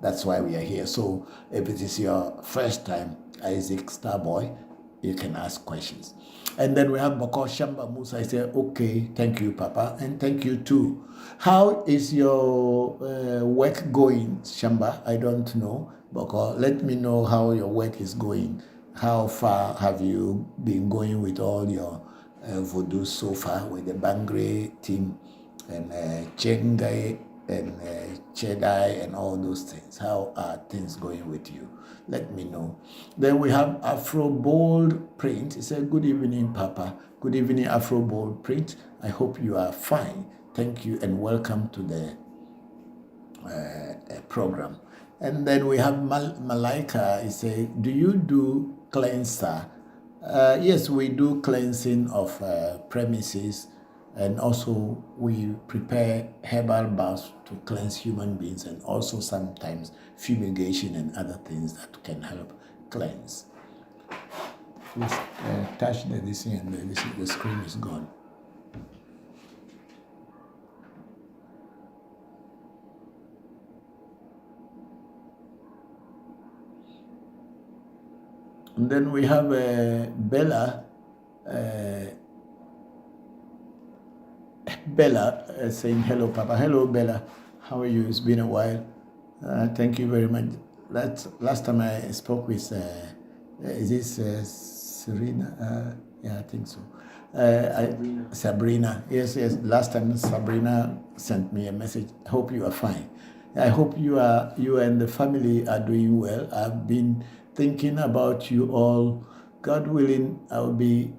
That's why we are here. So if it is your first time, Isaac Starboy, you can ask questions. And then we have Bokor Shamba Musa. I say, okay, thank you, Papa, and thank you too. How is your work going, Shamba? I don't know. Bokor, let me know how your work is going. How far have you been going with all your Voodoo so far with the Bangre team and Chengai and Chedai and all those things? How are things going with you? Let me know. Then we have Afro Bold Print. It said, good evening, Papa. Good evening, Afro Bold Print. I hope you are fine. Thank you and welcome to the program. And then we have Malaika. He say, do you do cleanser? Yes, we do cleansing of premises, and also we prepare herbal baths to cleanse human beings, and also sometimes fumigation and other things that can help cleanse. Please touch the this and the screen is gone. And then we have Bella. Bella saying, hello, Papa. Hello, Bella. How are you? It's been a while. Thank you very much. Last time I spoke with, is this Serena? Yeah, I think so. Sabrina. Yes. Last time Sabrina sent me a message. I hope you are fine. I hope you and the family are doing well. I've been thinking about you all. God willing, I'll be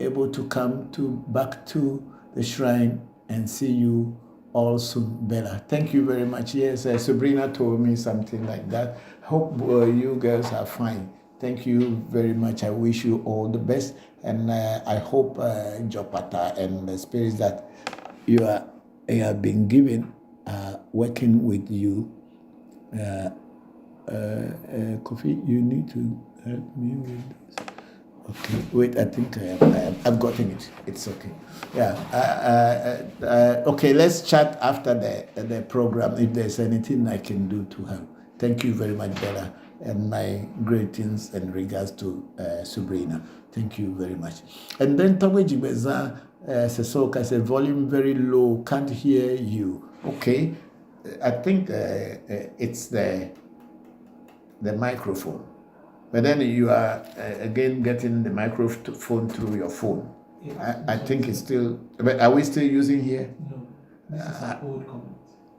able to come back to the shrine and see you all soon, Bella. Thank you very much. Yes, Sabrina told me something like that. Hope you girls are fine. Thank you very much. I wish you all the best, and I hope Jopata and the spirits that you have been given are working with you. Kofi, you need to help me with this. Okay, wait, I think I've gotten it. It's okay. Yeah. Okay, let's chat after the program if there's anything I can do to help. Thank you very much, Bella, and my greetings and regards to Sabrina. Thank you very much. And then Towe Jibeza Sesoka said, volume very low, can't hear you. Okay, I think it's the microphone. But then you are again getting the microphone through your phone. Yeah, I think it's still. But are we still using here? No, this is an old comment.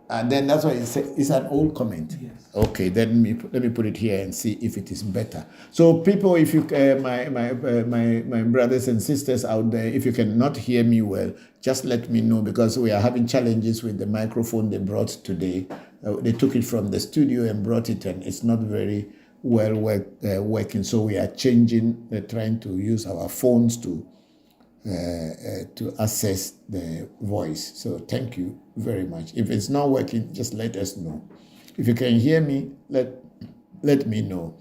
And then that's why it's an old comment. Yes. Okay, then let me put it here and see if it is better. So people, if you my brothers and sisters out there, if you cannot hear me well, just let me know, because we are having challenges with the microphone they brought today. They took it from the studio and brought it, and it's not very well working. So we are changing, trying to use our phones to access the voice. So thank you very much. If it's not working, just let us know. If you can hear me, let me know.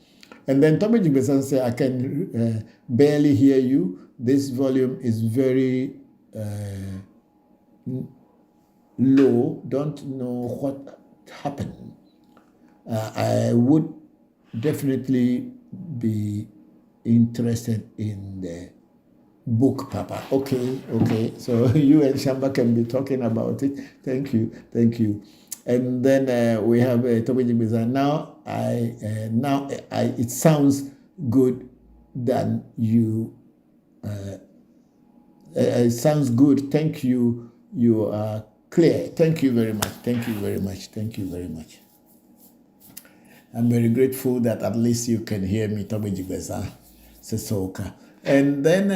And then Tommy Jigbesan said, I can barely hear you. This volume is very low. Don't know what happened. I would definitely be interested in the book, Papa. Okay. So you and Shamba can be talking about it. Thank you. And then we have Toby Jimbiza. Now it sounds good than you. It sounds good. Thank you. You are Clear. Thank you very much. Thank you very much. Thank you very much. I'm very grateful that at least you can hear me. Tobe Jigbeza, Sesoka. And then,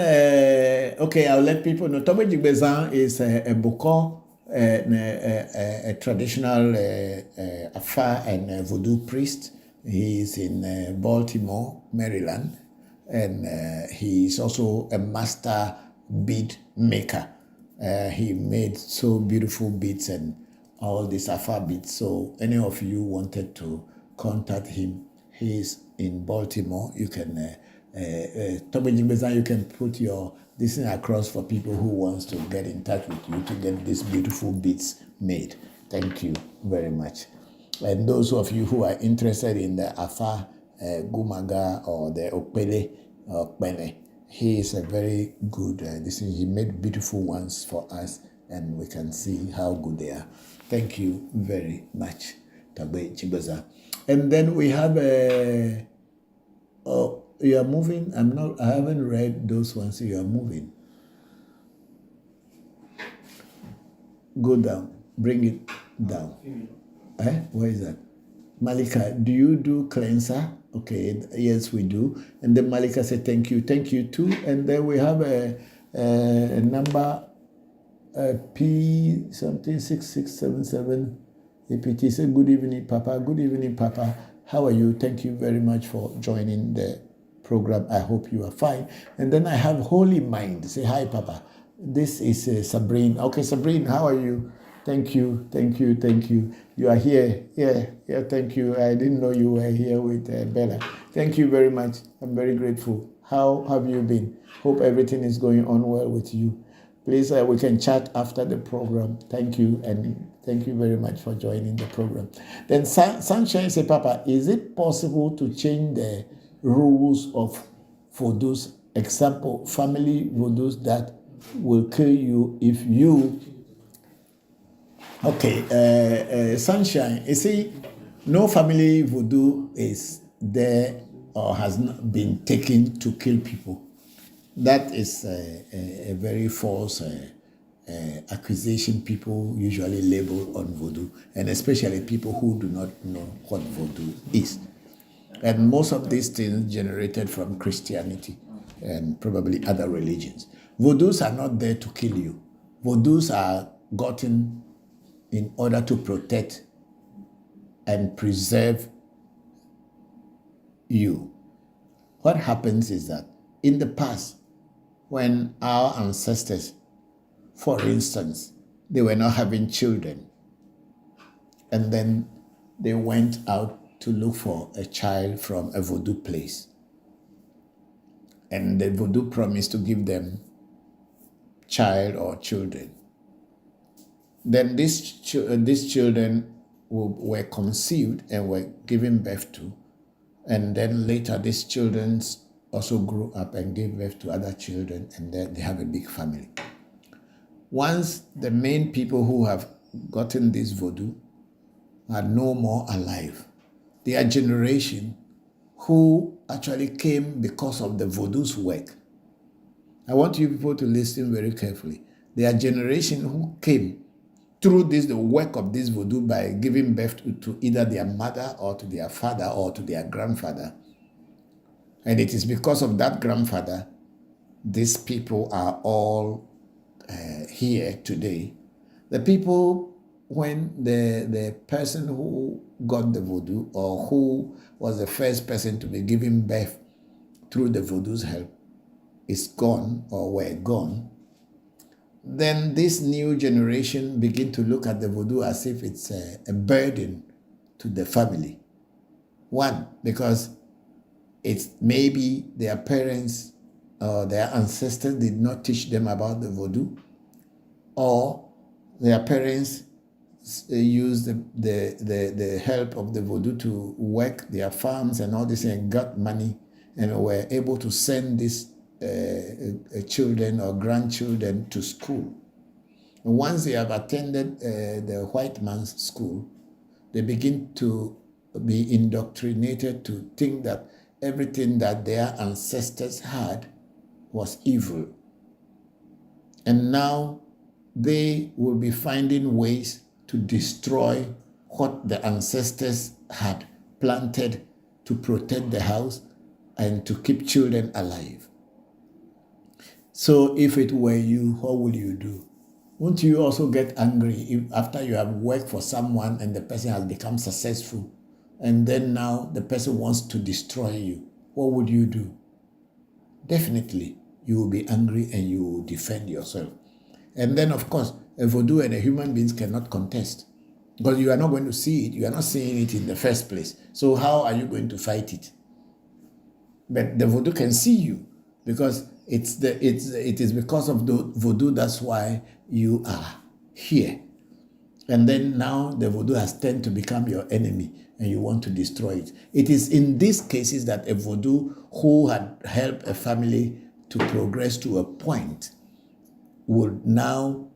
okay, I'll let people know. Tobe Jigbeza is a Bokor, a traditional Afa and Voodoo priest. He is in Baltimore, Maryland, and he is also a master bead maker. He made so beautiful beads and all these Afa beads. So any of you wanted to contact him, he is in Baltimore. You can, Tobe Jigbeza, you can put your this thing across for people who wants to get in touch with you to get these beautiful beads made. Thank you very much. And those of you who are interested in the Afa Gumaga or the Okpele or Pene, he is a very good, he made beautiful ones for us and we can see how good they are. Thank you very much, Tobe Jigbeza. And then we have you are moving. I haven't read those ones. You are moving. Go down. Bring it down. Where is that? Malika, do you do cleanser? Okay, yes, we do. And then Malika said, thank you too. And then we have a number P something 6677 APT. Say, good evening, Papa. Good evening, Papa. How are you? Thank you very much for joining the program. I hope you are fine. And then I have Holy Mind. Say, hi, Papa. This is Sabrine. Okay, Sabrine, how are you? Thank you. You are here. Yeah, thank you. I didn't know you were here with Bella. Thank you very much. I'm very grateful. How have you been? Hope everything is going on well with you. Please, we can chat after the program. Thank you, and thank you very much for joining the program. Then Sunshine say, Papa, is it possible to change the rules of Vodus? Example, family Vodus that will kill you if you... Okay, Sunshine, you see, no family Voodoo is there or has not been taken to kill people. That is a very false accusation people usually label on Voodoo, and especially people who do not know what Voodoo is. And most of these things generated from Christianity and probably other religions. Voodoos are not there to kill you. Voodoos are gotten in order to protect and preserve you. What happens is that in the past, when our ancestors, for instance, they were not having children, and then they went out to look for a child from a Voodoo place, and the Voodoo promised to give them child or children. Then these children were conceived and were given birth to, and then later these children also grew up and gave birth to other children, and then they have a big family. Once the main people who have gotten this Voodoo are no more alive, their generation who actually came because of the Voodoo's work. I want you people to listen very carefully. Their generation who came through this, the work of this Voodoo by giving birth to either their mother or to their father or to their grandfather. And it is because of that grandfather, these people are all here today. The people, when the person who got the Voodoo or who was the first person to be given birth through the Voodoo's help is gone or were gone, then this new generation begin to look at the Voodoo as if it's a burden to the family. One, because it's maybe their parents or their ancestors did not teach them about the Voodoo, or their parents used the help of the Voodoo to work their farms and all this and got money and were able to send these children or grandchildren to school. And once they have attended the white man's school, they begin to be indoctrinated to think that everything that their ancestors had was evil. And now they will be finding ways to destroy what the ancestors had planted to protect the house and to keep children alive. So if it were you, what would you do? Won't you also get angry if after you have worked for someone and the person has become successful, and then now the person wants to destroy you? What would you do? Definitely, you will be angry and you will defend yourself. And then, of course, a voodoo and a human beings cannot contest because you are not going to see it. You are not seeing it in the first place. So how are you going to fight it? But the voodoo can see you because it is because of the voodoo that's why you are here. And then now the voodoo has turned to become your enemy and you want to destroy it. It is in these cases that a voodoo who had helped a family to progress to a point would now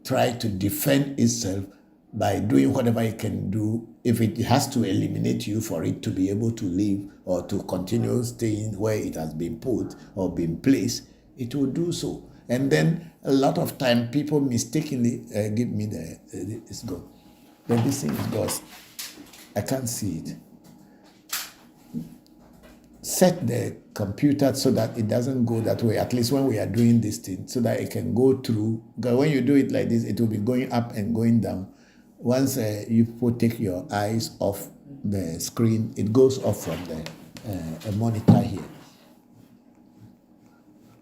try to defend itself by doing whatever it can do. If it has to eliminate you for it to be able to live or to continue staying where it has been put or been placed, it will do so. And then a lot of time people mistakenly give me it's gone. But this thing is gone. I can't see it. Set the computer so that it doesn't go that way, at least when we are doing this thing, so that it can go through. Because when you do it like this, it will be going up and going down. Once you take your eyes off the screen, it goes off from the monitor here.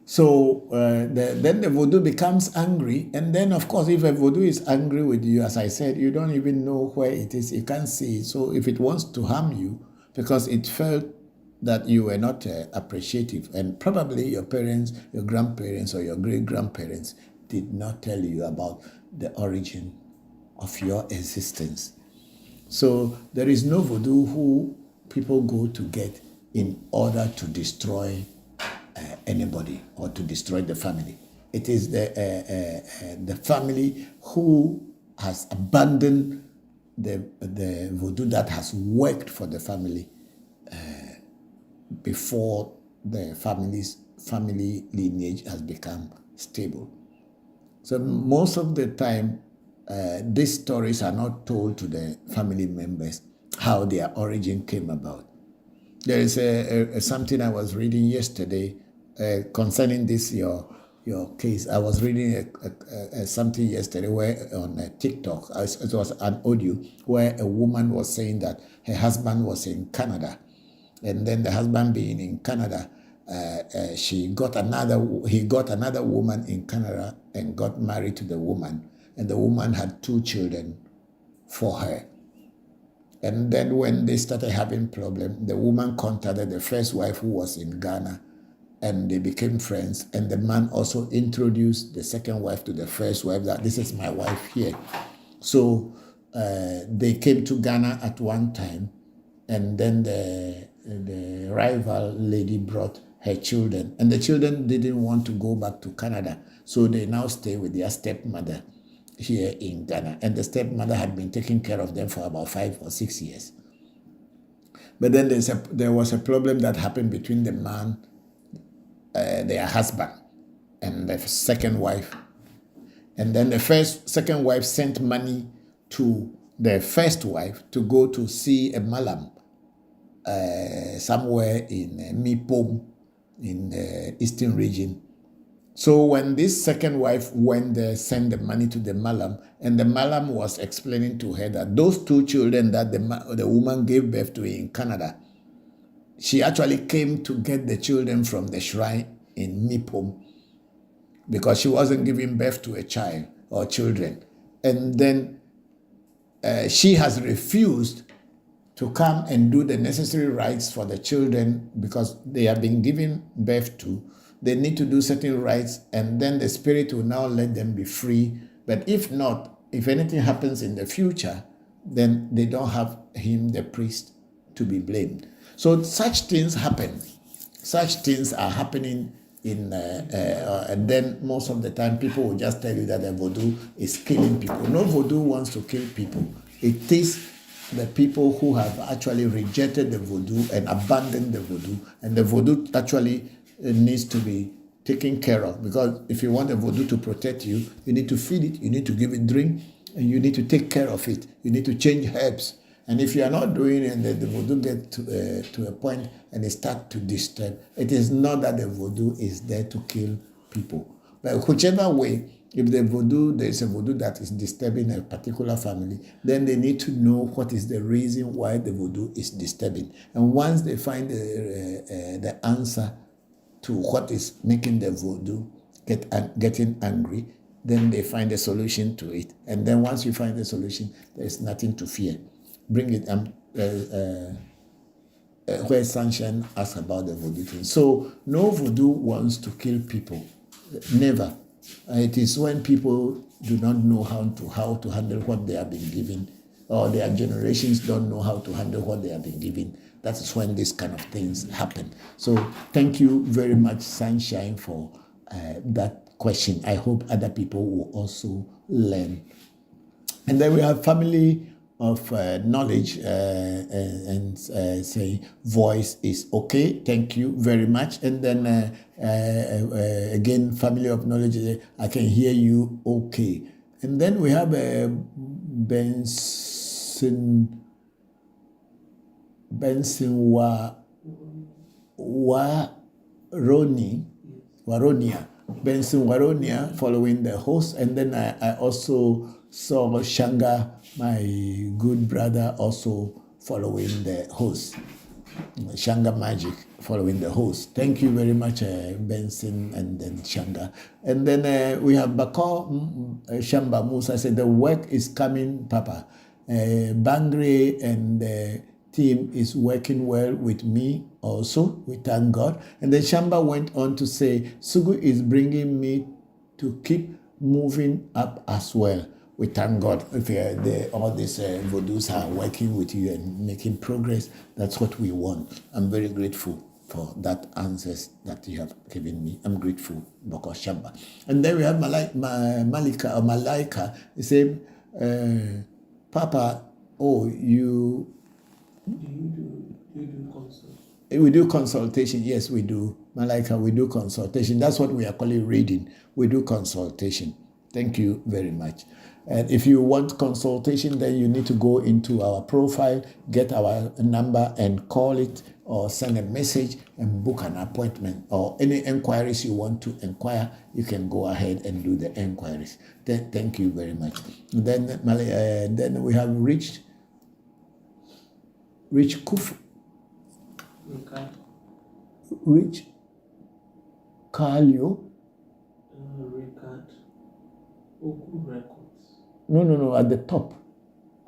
So then the voodoo becomes angry, and then of course if a voodoo is angry with you, as I said, you don't even know where it is, you can't see it. So if it wants to harm you, because it felt that you were not appreciative, and probably your parents, your grandparents, or your great-grandparents did not tell you about the origin of your existence. So there is no voodoo who people go to get in order to destroy anybody or to destroy the family. It is the family who has abandoned the voodoo that has worked for the family before the family lineage has become stable. So most of the time, these stories are not told to the family members how their origin came about. There is something I was reading yesterday concerning this your case. I was reading something yesterday where on TikTok, it was an audio where a woman was saying that her husband was in Canada, and then the husband being in Canada, he got another woman in Canada and got married to the woman, and the woman had 2 children for her. And then when they started having problems, the woman contacted the first wife who was in Ghana, and they became friends. And the man also introduced the second wife to the first wife, that this is my wife here. So they came to Ghana at one time, and then the rival lady brought her children, and the children didn't want to go back to Canada, so they now stay with their stepmother here in Ghana, and the stepmother had been taking care of them for about 5 or 6 years. But then there was a problem that happened between the man, their husband, and the second wife. And then the second wife sent money to the first wife to go to see a malam somewhere in Mipom in the eastern region. So when this second wife went there, sent the money to the malam, and the malam was explaining to her that those 2 children that the woman gave birth to in Canada, she actually came to get the children from the shrine in Mipom because she wasn't giving birth to a child or children. And then she has refused to come and do the necessary rites for the children because they have been given birth to. They need to do certain rites, and then the spirit will now let them be free. But if not, if anything happens in the future, then they don't have him, the priest, to be blamed. So such things happen. Such things are happening and then most of the time people will just tell you that the voodoo is killing people. No voodoo wants to kill people. It is the people who have actually rejected the voodoo and abandoned the voodoo, and the voodoo actually needs to be taken care of. Because if you want a voodoo to protect you, you need to feed it, you need to give it drink, and you need to take care of it. You need to change herbs. And if you are not doing it, and the voodoo gets to a point and it starts to disturb, it is not that the voodoo is there to kill people. But whichever way, if there is a voodoo that is disturbing a particular family, then they need to know what is the reason why the voodoo is disturbing. And once they find the answer to what is making the voodoo getting angry, then they find a solution to it. And then once you find the solution, there is nothing to fear. Bring it. Where Sunshine asked about the voodoo thing. So no voodoo wants to kill people. Never. It is when people do not know how to handle what they have been given, or their generations don't know how to handle what they have been given. That is when these kind of things happen. So thank you very much, Sunshine, for that question. I hope other people will also learn. And then we have family of knowledge and say voice is okay. Thank you very much. And then again, family of knowledge, I can hear you okay. And then we have Benson Waronia. Benson Waronia following the host. And then I also saw Shanga, my good brother, also following the host. Shanga Magic following the host. Thank you very much, Benson and then Shanga. And then we have Bokor Shamba Musa said, the work is coming, Papa. Bangre and the team is working well with me also. We thank God. And then Shamba went on to say, Sugu is bringing me to keep moving up as well. We thank God if all these voodoos are working with you and making progress. That's what we want. I'm very grateful for that answers that you have given me. I'm grateful, Bokor Shamba. And then we have Malaika. He said, Papa, you do consult? We do consultation. Yes, we do. Malaika, we do consultation. That's what we are calling reading. We do consultation. Thank you very much. And if you want consultation, then you need to go into our profile, get our number and call it, or send a message and book an appointment, or any inquiries you want to inquire, you can go ahead and do the inquiries. Thank you very much. Then we have Rich Kuf. Rich Kalio. Richard Oku Records. No, at the top.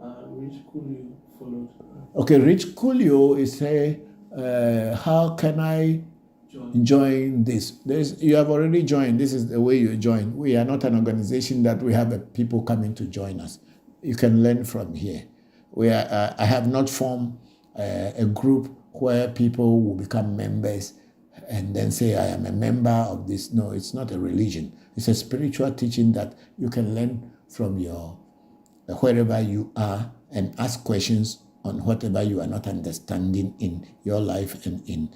Rich Coolio followed. Okay, Rich Coolio is how can I join this? You have already joined. This is the way you join. We are not an organization that we have people coming to join us. You can learn from here. I have not formed a group where people will become members and then say, I am a member of this. No, it's not a religion. It's a spiritual teaching that you can learn from wherever you are and ask questions on whatever you are not understanding in your life and in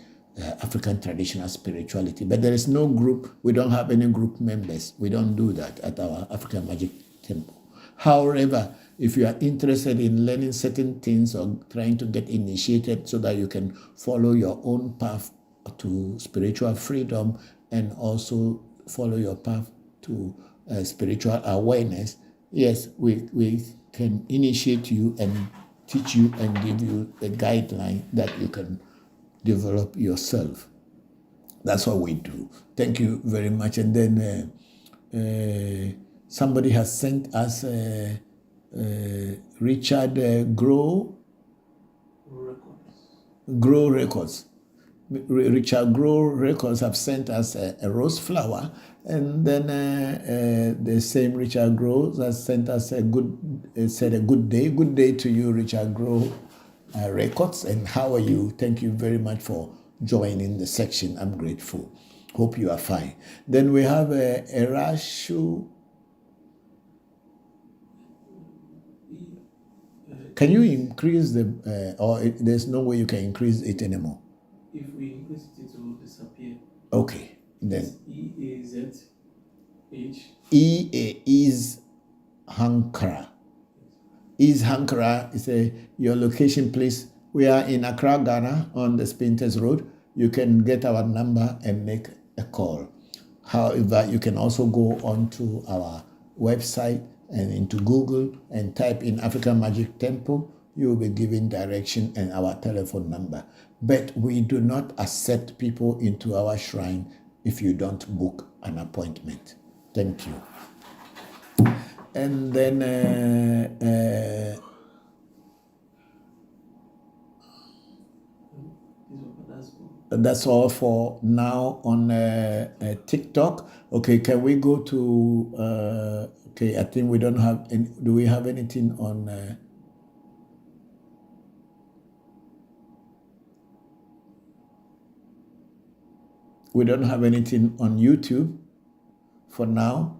African traditional spirituality. But there is no group. We don't have any group members. We don't do that at our African Magic Temple. However, if you are interested in learning certain things or trying to get initiated so that you can follow your own path to spiritual freedom and also follow your path to spiritual awareness, yes, we can initiate you and teach you and give you a guideline that you can develop yourself. That's what we do. Thank you very much. And then somebody has sent us Richard Grow Records. Richard Grow Records have sent us a rose flower, and then the same Richard Grow has sent us a good day to you, Richard Grow Records, and how are you? Thank you very much for joining the section. I'm grateful. Hope you are fine. Then we have Erashu. Can you increase there's no way you can increase it anymore? If we increase it, it will disappear. Okay. Then EAZH. is Hankara. Is Hankara is your location, please. We are in Accra, Ghana, on the Spinters Road. You can get our number and make a call. However, you can also go onto our website and into Google and type in African Magic Temple. You will be given direction and our telephone number. But we do not accept people into our shrine if you don't book an appointment. Thank you. And then that's all for now on TikTok. Okay, can we go to okay, I think we don't have any, do we have anything on we don't have anything on YouTube for now.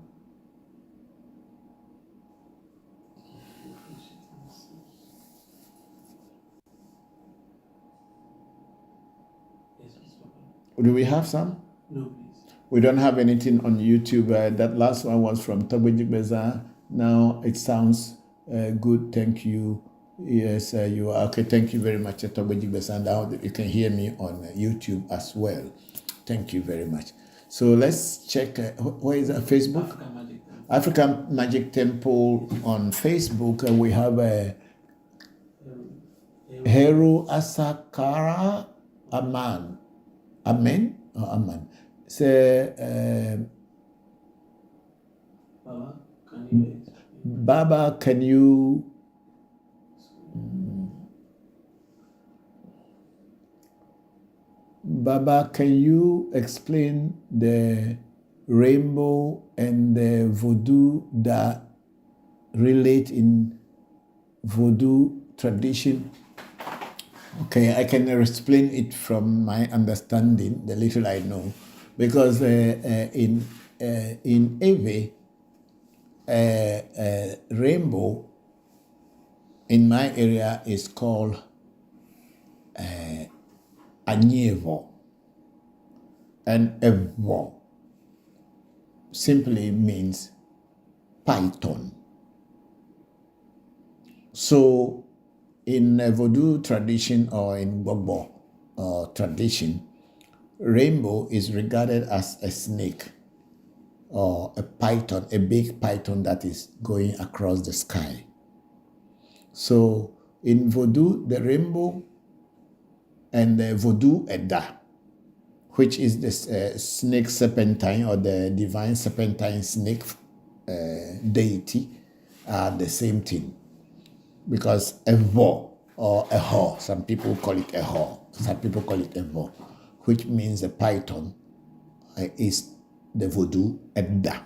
Do we have some? No, please. We don't have anything on YouTube. That last one was from Togbeji Beza. Now it sounds good. Thank you. Yes, you are. Okay, thank you very much, Togbeji Beza. Now you can hear me on YouTube as well. Thank you very much. So let's check. Where is that? Facebook? African Magic Temple on Facebook. We have Heru Asakara Aman. Amen or Aman. Say, Baba, can you Baba, can you explain the rainbow and the voodoo that relate in voodoo tradition? Okay, I can explain it from my understanding, the little I know, because in Ewe, rainbow in my area is called Anyevo, and Evo simply means python. So in Voodoo tradition or in Bokor tradition, rainbow is regarded as a snake or a python, a big python that is going across the sky. So in Voodoo, the rainbow and the Voodoo Edda, which is the snake serpentine or the divine serpentine snake deity, are the same thing. Because Evo or Eho, some people call it Eho, some people call it Evo, which means a python, is the Voodoo Edda.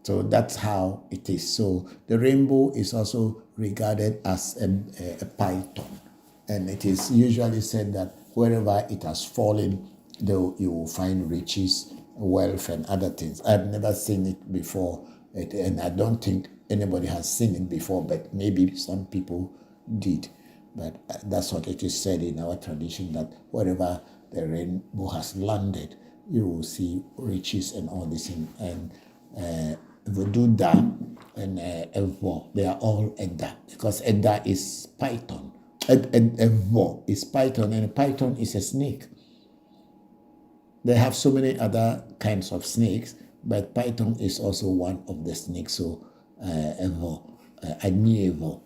So that's how it is. So the rainbow is also regarded as a python. And it is usually said that wherever it has fallen, though you will find riches, wealth, and other things. I've never seen it before, and I don't think anybody has seen it before, but maybe some people did. But that's what it is said in our tradition, that wherever the rainbow has landed, you will see riches and all this. And Voodoo Da and Evo, they are all Edda, because Edda is python. Evo is python, and a python is a snake. They have so many other kinds of snakes, but python is also one of the snakes. So Evo, Anyevo,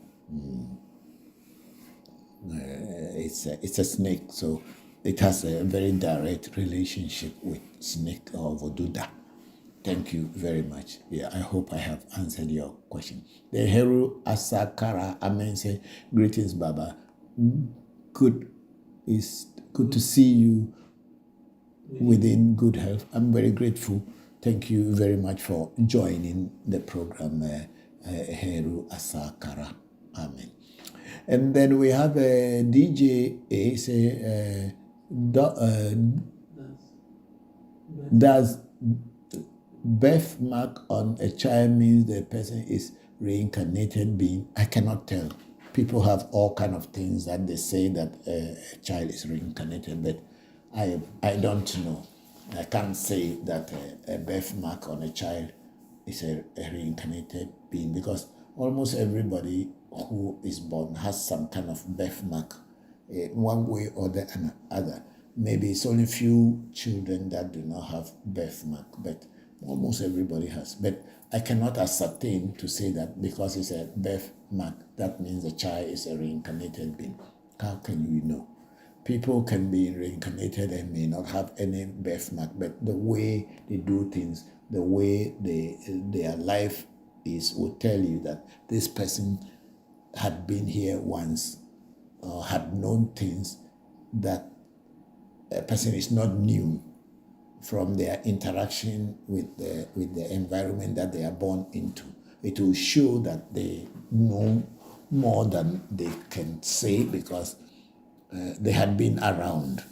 it's a snake, so it has a very direct relationship with snake or Voodoo Da. Thank you very much. Yeah, I hope I have answered your question. The Heru Asakara Amen say, greetings, Baba. Good to see you within good health. I'm very grateful. Thank you very much for joining the program, Heru Asakara. Amen. And then we have a DJ A say, does birthmark on a child means the person is reincarnated being? I cannot tell. People have all kind of things that they say that a child is reincarnated, but I don't know. I can't say that a birthmark on a child is a reincarnated being, because almost everybody who is born has some kind of birthmark, one way or the other. Maybe it's only few children that do not have birthmark, but almost everybody has. But I cannot ascertain to say that because it's a birthmark, that means the child is a reincarnated being. How can you know? People can be reincarnated and may not have any birthmark, but the way they do things, the way their life is, will tell you that this person had been here once or had known things that a person is not new from their interaction with the environment that they are born into. It will show that they know more than they can say because they had been around.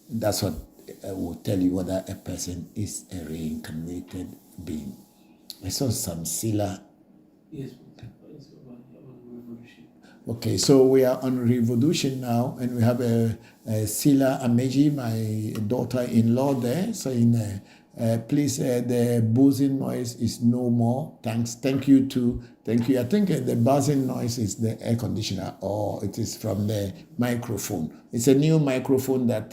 That's what will tell you whether a person is a reincarnated being. I saw some Sila. Yes, it's about ReVodution. Okay, so we are on ReVodution now, and we have a Sila Ameji, my daughter-in-law there, saying, please, the buzzing noise is no more. Thanks. Thank you too. Thank you. I think the buzzing noise is the air conditioner, or it is from the microphone. It's a new microphone that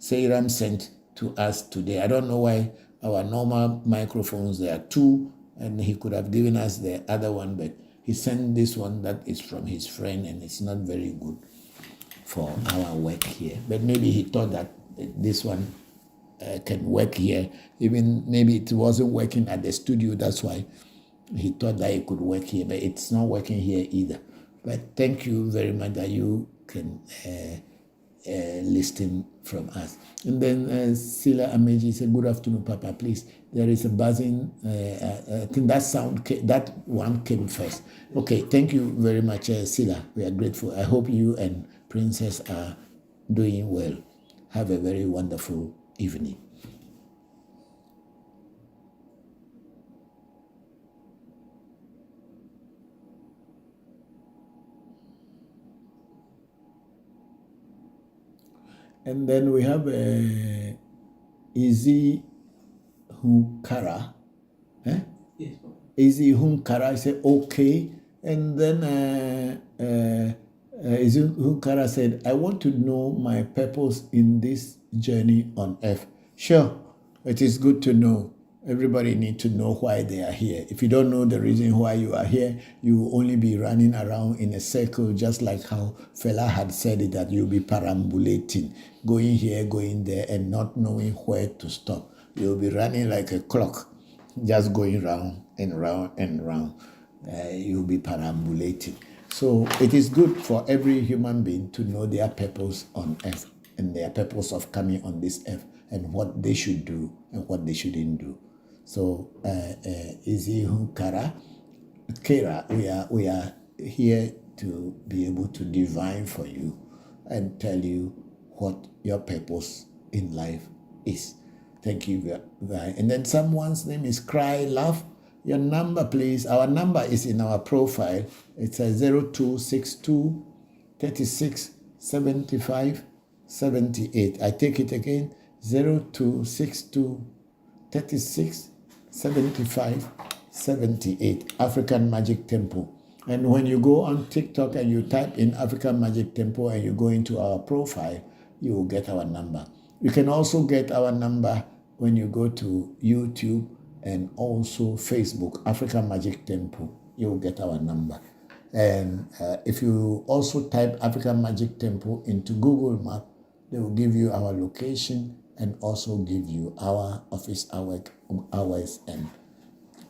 Seiram sent to us today. I don't know why our normal microphones, there are two, and he could have given us the other one, but he sent this one that is from his friend, and it's not very good for our work here. But maybe he thought that this one can work here. Even maybe it wasn't working at the studio, that's why he thought that it could work here, but it's not working here either. But thank you very much that you can listen from us. And then Sila Ameji said, good afternoon, Papa, please. There is a buzzing, I think that one came first. Okay, thank you very much, Sila. We are grateful. I hope you and Princess are doing well. Have a very wonderful evening. And then we have Ewe Vodu. Yes, Papa. Ewe Vodu, I said, okay. And then Ewe Vodu said, I want to know my purpose in this journey on earth. Sure, it is good to know. Everybody needs to know why they are here. If you don't know the reason why you are here, you will only be running around in a circle, just like how Fela had said it, that you'll be perambulating, going here, going there, and not knowing where to stop. You'll be running like a clock, just going round and round and round. You'll be perambulating. So it is good for every human being to know their purpose on earth and their purpose of coming on this earth and what they should do and what they shouldn't do. So, Ewe Vodu, Kera, we are here to be able to divine for you and tell you what your purpose in life is. Thank you very much. And then someone's name is Cry Love. Your number, please. Our number is in our profile. It's a 0262 36 75 78. I take it again. 0262 36 75 78. African Magic Temple. And when you go on TikTok and you type in African Magic Temple and you go into our profile, you will get our number. You can also get our number when you go to YouTube and also Facebook, African Magic Temple. You will get our number. And if you also type African Magic Temple into Google Map, they will give you our location and also give you our office hours and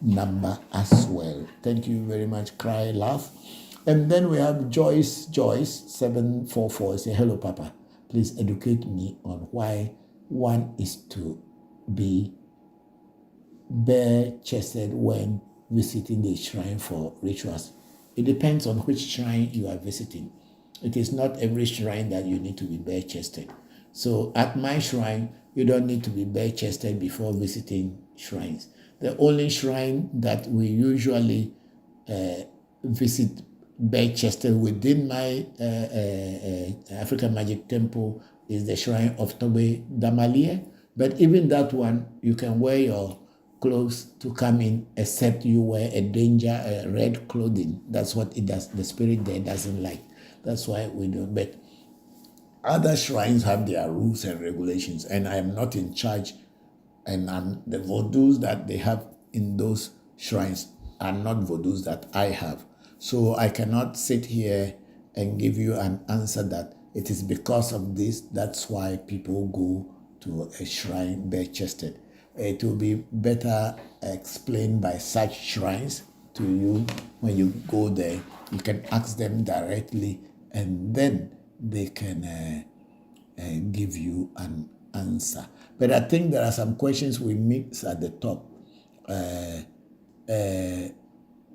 number as well. Thank you very much, Cry Love. And then we have Joyce 744. Say, hello, Papa. Please educate me on why one is to be bare-chested when visiting the shrine for rituals. It depends on which shrine you are visiting. It is not every shrine that you need to be bare-chested. So at my shrine, you don't need to be bare-chested before visiting shrines. The only shrine that we usually visit bare-chested within my African Magic Temple is the shrine of Tobe Damalie. But even that one, you can wear your clothes to come in, except you wear a red clothing. That's what it does. The spirit there doesn't like. That's why we don't. But other shrines have their rules and regulations, and I am not in charge. And the voodoos that they have in those shrines are not voodoos that I have. So I cannot sit here and give you an answer that it is because of this, that's why people go to a shrine bare-chested. It will be better explained by such shrines to you when you go there. You can ask them directly, and then they can give you an answer. But I think there are some questions we mix at the top.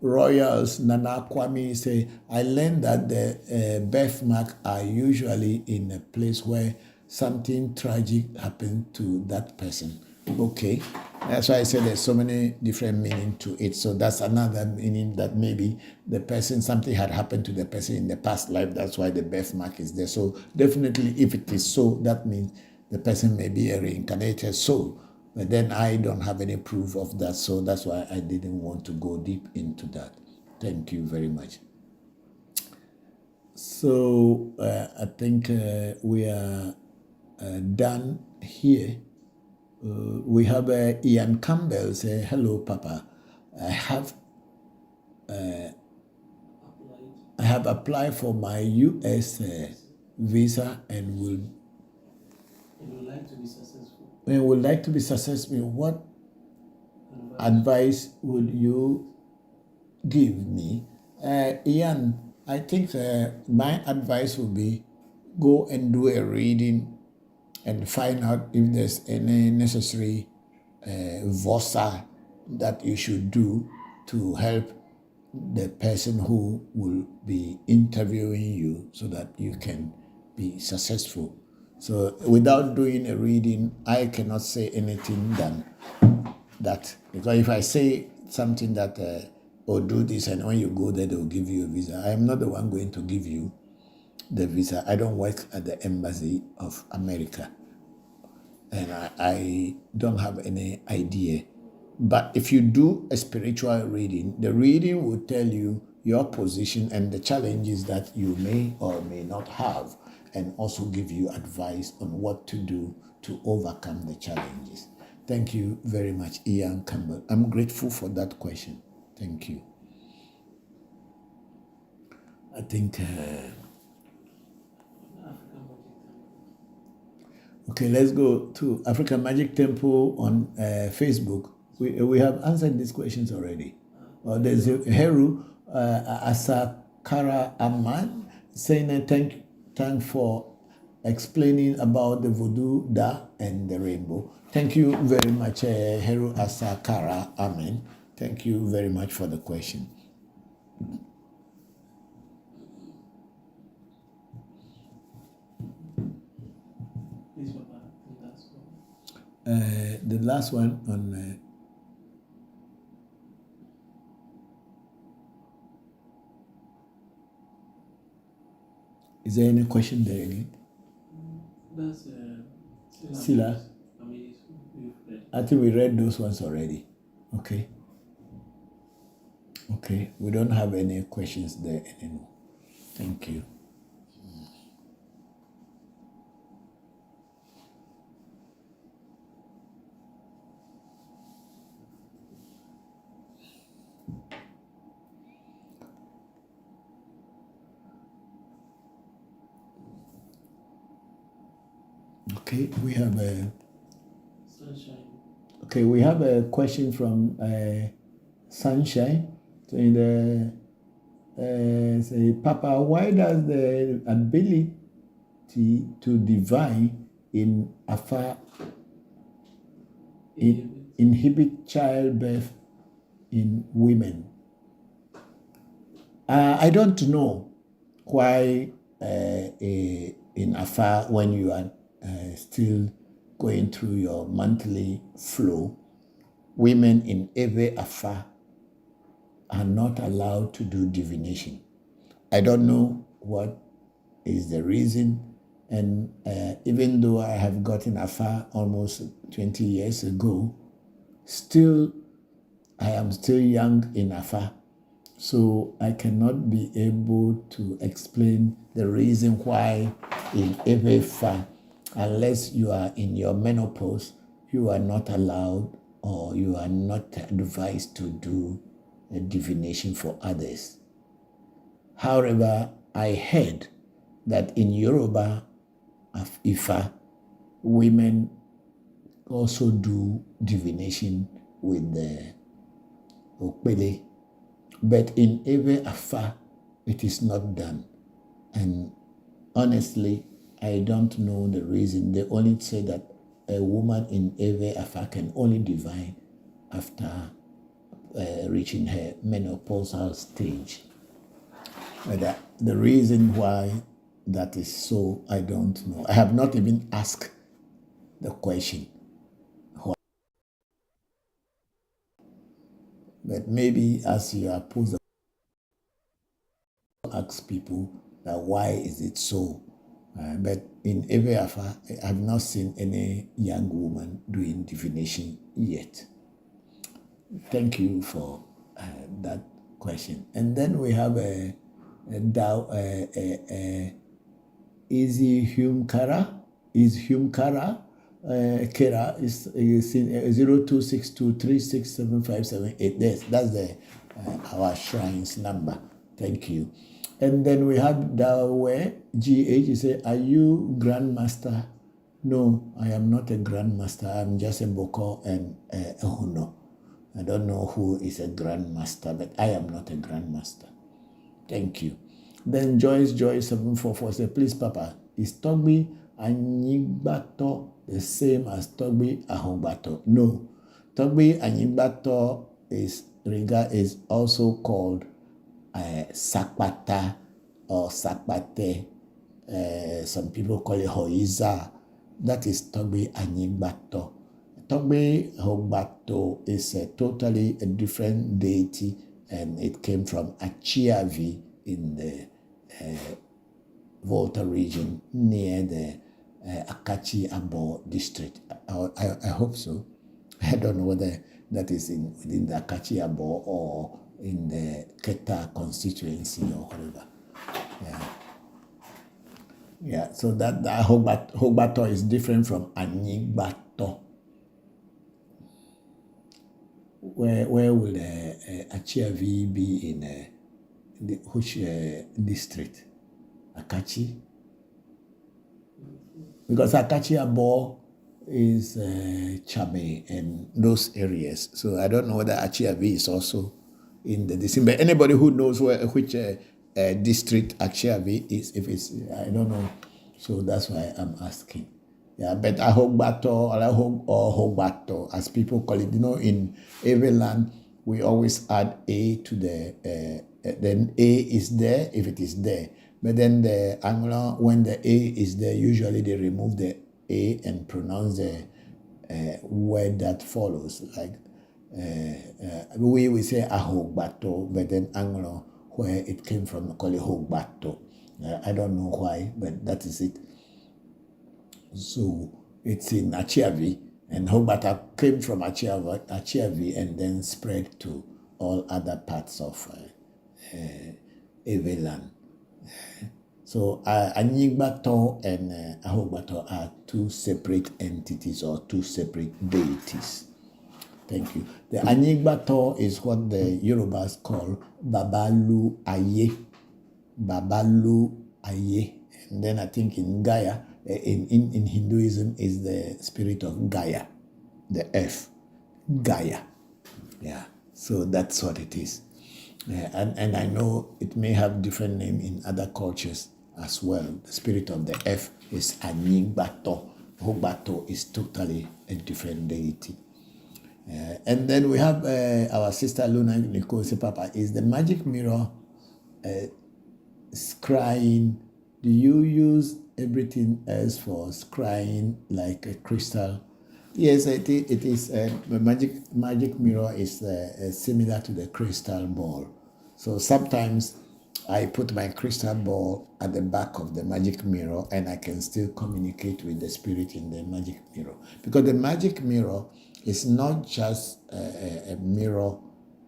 Royals Nana Kwame say, I learned that the birthmark are usually in a place where something tragic happened to that person. Okay, that's why I said there's so many different meaning to it. So that's another meaning, that maybe the person, something had happened to the person in the past life. That's why the birthmark is there. So definitely, if it is so, that means the person may be a reincarnated soul. But then I don't have any proof of that. So that's why I didn't want to go deep into that. Thank you very much. So I think we are done here. We have Ian Campbell say, hello, Papa. I have applied for my US visa and would like to be successful. And would like to be successful. What advice would you give me? Ian, I think my advice would be go and do a reading and find out if there's any necessary VOSA that you should do to help the person who will be interviewing you so that you can be successful. So without doing a reading, I cannot say anything than that. Because if I say something that, do this, and when you go there, they'll give you a visa. I am not the one going to give you the visa. I don't work at the Embassy of America. And I don't have any idea. But if you do a spiritual reading, the reading will tell you your position and the challenges that you may or may not have, and also give you advice on what to do to overcome the challenges. Thank you very much, Ian Campbell. I'm grateful for that question. Thank you. I think... Okay, let's go to African Magic Temple on Facebook. We have answered these questions already. There's Heru Asakara Aman saying thank for explaining about the voodoo da and the rainbow. Thank you very much, Heru Asakara Amen. Thank you very much for the question. Please, Papa, the last one. The last one on... is there any question there again? That's Sila. I think we read those ones already. Okay. Okay, we don't have any questions there anymore. Thank you. Okay, we have a... Sunshine. Okay, we have a question from Sunshine. Say, Papa, why does the ability to divine in Afar inhibit childbirth in women? I don't know why in Afar, when you are still going through your monthly flow, women in Ewe Afar are not allowed to do divination. I don't know what is the reason, And even though I have gotten Afa almost 20 years ago, still I am still young in Afa. So I cannot be able to explain the reason why in Ewe Fa, unless you are in your menopause, you are not allowed or you are not advised to do a divination for others. However, I heard that in Yoruba of Ifa, women also do divination with the Okpele. But in Ewe Afa, it is not done. And honestly, I don't know the reason. They only say that a woman in Ewe Afa can only divine after reaching her menopausal stage. But the reason why that is so, I don't know. I have not even asked the question. But maybe as you are posed, ask people that why is it so? But in Ewe Afa, I have not seen any young woman doing divination yet. Thank you for that question. And then we have Easy Humkara. Is Humkara Kera is 0262367578. That's the our shrine's number. Thank you. And then we have Dawe GH. He said, "Are you grandmaster?" No, I am not a grandmaster. I'm just a Bokor and a Hono. I don't know who is a grandmaster, but I am not a grandmaster. Thank you. Then Joyce 744 said, "Please, Papa, is Togbi Anyigbato the same as Togbi Ahogbato?" No. Togbi Anyigbato is also called Sakpata or Sakpate. Some people call it Hoiza. That is Togbi Anyigbato. Togbi Ahogbato is totally a different deity, and it came from Achiavi in the Volta region near the Akachi Abo district. I hope so. I don't know whether that is within the Akachi Abo or in the Keta constituency or whatever. Yeah, so that the Hogbato is different from Anyigbato. Where will Achiavi be in which district? Akachi? Because Akachi Abo is Chame and those areas. So I don't know whether Achiavi is also in the district. But anybody who knows which district Achiavi is, if it's, I don't know. So that's why I'm asking. Yeah, but Ahogbato or Hogbato, as people call it, in every land, we always add A to the, then A is there if it is there. But then the Anglo, when the A is there, usually they remove the A and pronounce the word that follows. Like we say Ahogbato, but then Anglo, where it came from, call it Hogbato. I don't know why, but that is it. So it's in Achiavi, and Hogbata came from Achiavi and then spread to all other parts of Ewe land. So Anyigbato and Ahogbato are two separate entities or two separate deities. Thank you. The Anyigbato is what the Yorubas call Babalu Aye. Babalu Aye. And then I think in Gaia, in Hinduism, is the spirit of Gaia, the earth, Gaia. Yeah, so that's what it is. And I know it may have different name in other cultures as well. The spirit of the earth is Anyigbato. Hogbato is totally a different deity. And then we have our sister Luna Nicole Papa. Is the magic mirror scrying? Do you use everything else for scrying like a crystal? Yes, it is. The magic mirror is similar to the crystal ball. So sometimes I put my crystal ball at the back of the magic mirror and I can still communicate with the spirit in the magic mirror. Because the magic mirror is not just a mirror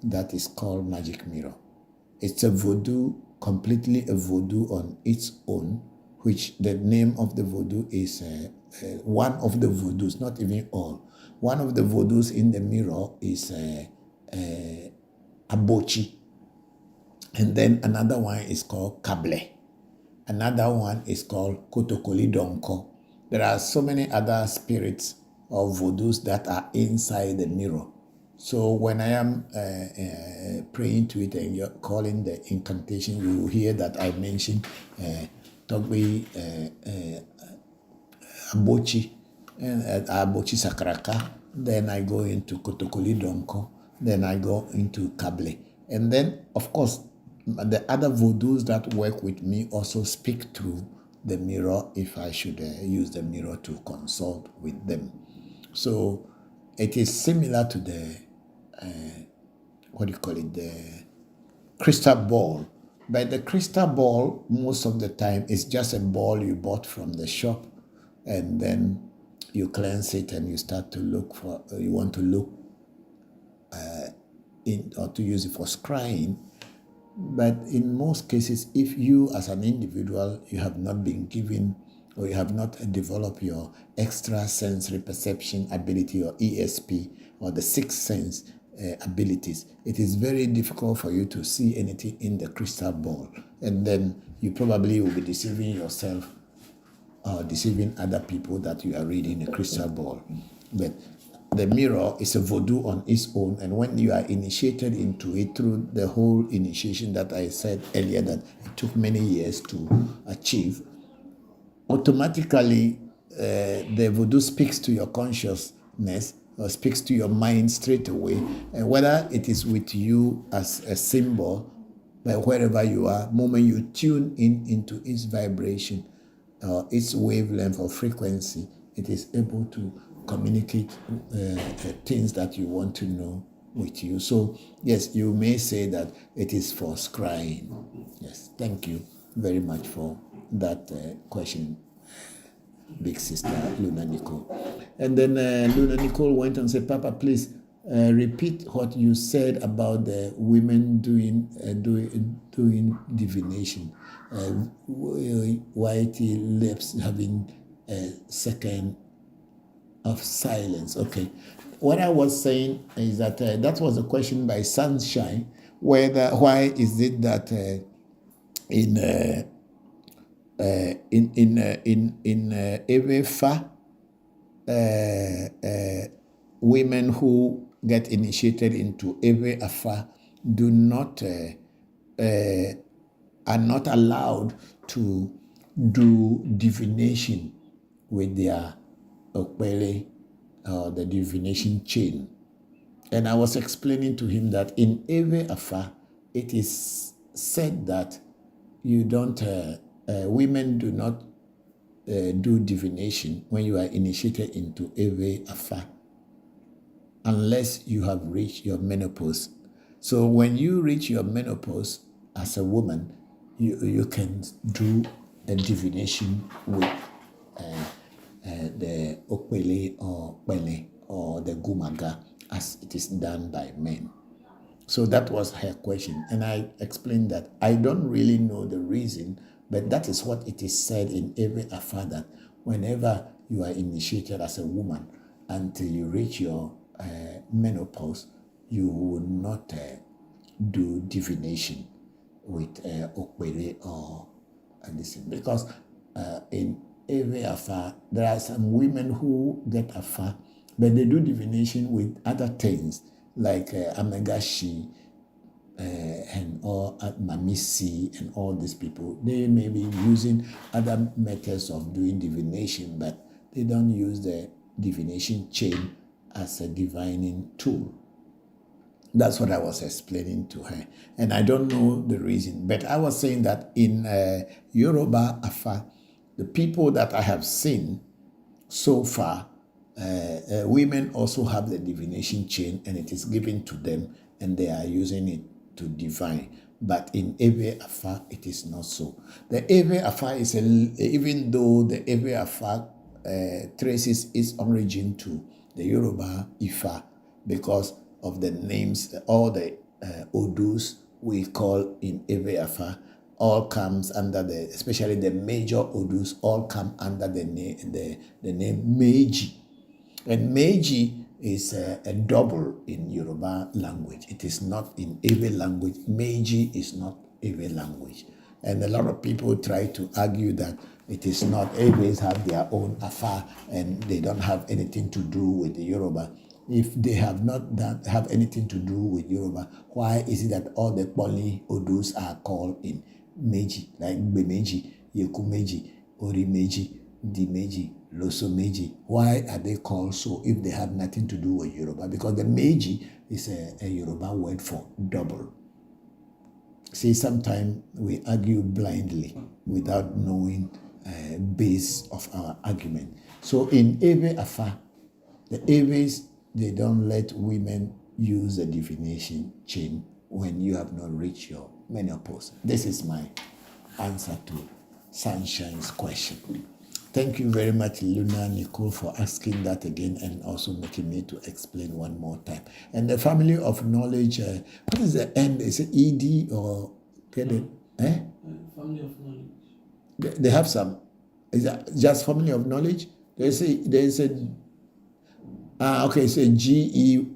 that is called magic mirror. It's a voodoo, completely a voodoo on its own, which the name of the voodoo is one of the voodoos, not even all. One of the voodoos in the mirror is abochi. And then another one is called kable. Another one is called kotokoli donko. There are so many other spirits or voodoos that are inside the mirror. So when I am praying to it and you're calling the incantation, you will hear that I mention Togbe Abochi and Abochi Sakraka. Then I go into Kotokoli Donko. Then I go into Kable. And then, of course, the other voodoos that work with me also speak through the mirror if I should use the mirror to consult with them. So it is similar to the, the crystal ball. But the crystal ball, most of the time, is just a ball you bought from the shop, and then you cleanse it and you start to look for, you want to look in or to use it for scrying. But in most cases, if you as an individual, you have not been given or you have not developed your extra sensory perception ability or ESP or the sixth sense abilities, it is very difficult for you to see anything in the crystal ball. And then you probably will be deceiving yourself or deceiving other people that you are reading the crystal ball. But the mirror is a voodoo on its own, and when you are initiated into it through the whole initiation that I said earlier that it took many years to achieve, automatically the voodoo speaks to your consciousness or speaks to your mind straight away, and whether it is with you as a symbol, but wherever you are, moment you tune in into its vibration, its wavelength or frequency, it is able to communicate things that you want to know with you. So yes, you may say that it is for scrying. Yes, thank you very much for that question, big sister Luna Nicole. And then Luna Nicole went and said, Papa, please repeat what you said about the women doing divination. Whitey lips having a second of silence. Okay. What I was saying is that that was a question by Sunshine, why is it that in Ewe women who get initiated into Ewe Afa do not are not allowed to do divination with their okpele or the divination chain. And I was explaining to him that in Ewe Afa, it is said that you don't, women do not do divination when you are initiated into Ewe Afa unless you have reached your menopause. So when you reach your menopause as a woman, you can do a divination with the okpele or pele or the gumaga as it is done by men. So that was her question. And I explained that I don't really know the reason, but that is what it is said in every Afa, that whenever you are initiated as a woman until you reach your menopause, you will not do divination with okpele or this, because in every Afa, there are some women who get Afa, but they do divination with other things like Amegashi and all Mamisi and all these people. They may be using other methods of doing divination, but they don't use the divination chain as a divining tool. That's what I was explaining to her. And I don't know the reason, but I was saying that in Yoruba Afa, the people that I have seen so far, women also have the divination chain and it is given to them and they are using it to divine. but in Ewe Afa, it is not so. The Ewe Afa is, even though the Ewe Afa traces its origin to the Yoruba Ifa, because of the names, all the Odus we call in Ewe Afa, all comes under the, especially the major Odus, all come under the name Meiji. And Meiji is a double in Yoruba language. It is not in Ewe language. Meiji is not Ewe language. And a lot of people try to argue that it is not. Ewes have their own Afa and they don't have anything to do with the Yoruba. If they have not have anything to do with Yoruba, why is it that all the Poli Odus are called in Meiji, like Bemeji, Yekumeji, Orimeji, Dimeji, Losomeji? Why are they called so if they have nothing to do with Yoruba? Because the Meiji is a Yoruba word for double. See, sometimes we argue blindly without knowing base of our argument. So in Ewe Afa, the Ewes, they don't let women use the divination chain when you have not reached your menopause. This is my answer to Sunshine's question. Thank you very much, Luna Nicole, for asking that again and also making me to explain one more time. And the family of knowledge, what is the end? Is it ED or get it? Family of knowledge. They have some. Is that just family of knowledge? There's a okay, so GE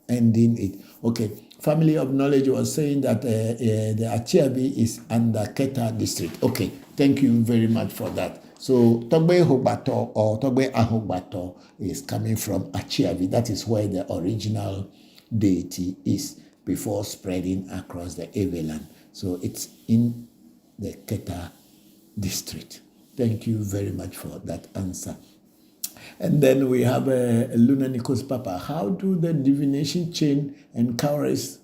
ending it. Okay. Family of knowledge was saying that the Achiavi is under Keta district. Okay, thank you very much for that. So Togbe Hobato or Togbe Ahobato is coming from Achiavi. That is where the original deity is before spreading across the Ewe land. So it's in the Keta district. Thank you very much for that answer. And then we have Luna Nico's Papa. How do the divination chain and cowries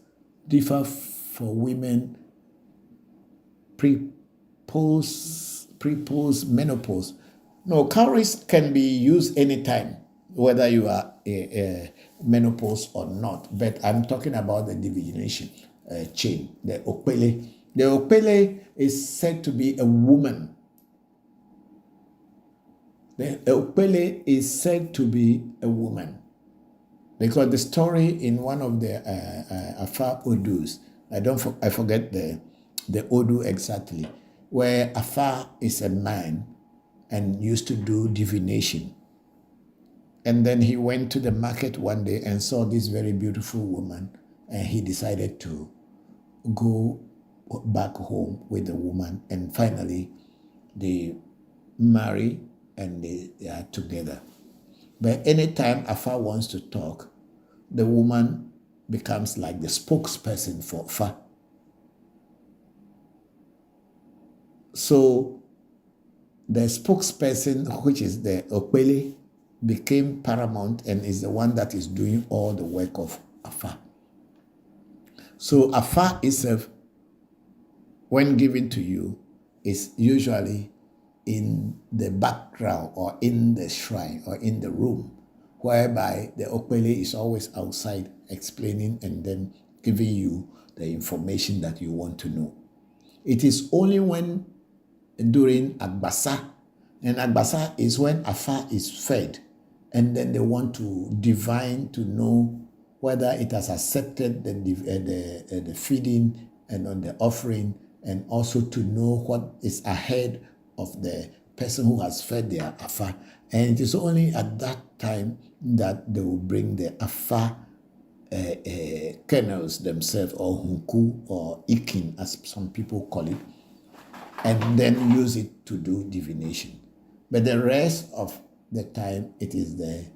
differ for women pre-post menopause? No, cowries can be used anytime, whether you are a menopause or not. But I'm talking about the divination chain, the Okpele. The Okpele is said to be a woman. The Okpele is said to be a woman because the story in one of the Afa Odus, I forget the Odu exactly, where Afa is a man and used to do divination. And then he went to the market one day and saw this very beautiful woman, and he decided to go back home with the woman, and finally they marry and they are together. But anytime Afa wants to talk, the woman becomes like the spokesperson for Afa. So the spokesperson, which is the Okpele, became paramount and is the one that is doing all the work of Afa. So Afa itself, when given to you, is usually in the background or in the shrine or in the room, whereby the Okpele is always outside explaining and then giving you the information that you want to know. It is only when during Agbasa, and Agbasa is when Afa is fed, and then they want to divine to know whether it has accepted the feeding and on the offering, and also to know what is ahead of the person who has fed their Afa. And it is only at that time that they will bring the Afa kernels themselves, or hunku or ikin as some people call it, and then use it to do divination. But the rest of the time, it is the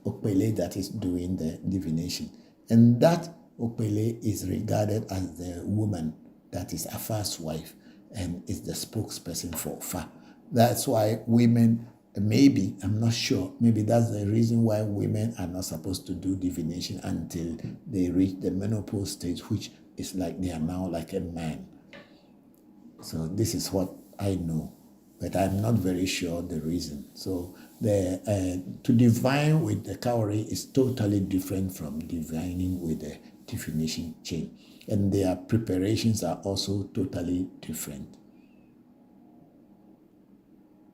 Okpele that is doing the divination. And that Okpele is regarded as the woman that is Afa's wife and is the spokesperson for Afa. That's why women, maybe, I'm not sure, maybe that's the reason why women are not supposed to do divination until they reach the menopause stage, which is like they are now like a man. So this is what I know, but I'm not very sure the reason. So to divine with the cowrie is totally different from divining with the divination chain. and their preparations are also totally different.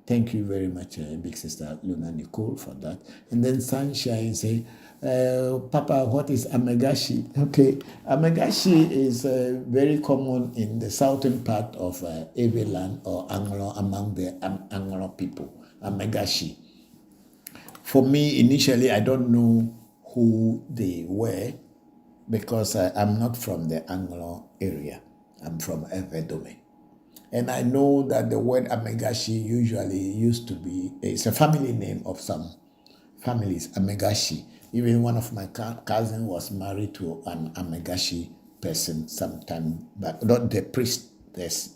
Thank you very much, Big Sister Luna Nicole, for that. And then Sunshine say, Papa, what is Amegashi? Okay, Amegashi is very common in the southern part of Ewe land or Anglo, among the Anglo people. Amegashi. For me, initially, I don't know who they were because I'm not from the Anglo area. I'm from Evedome. And I know that the word Amegashi usually used to be, it's a family name of some families, Amegashi. Even one of my cousins was married to an Amegashi person sometime back, not the priestess.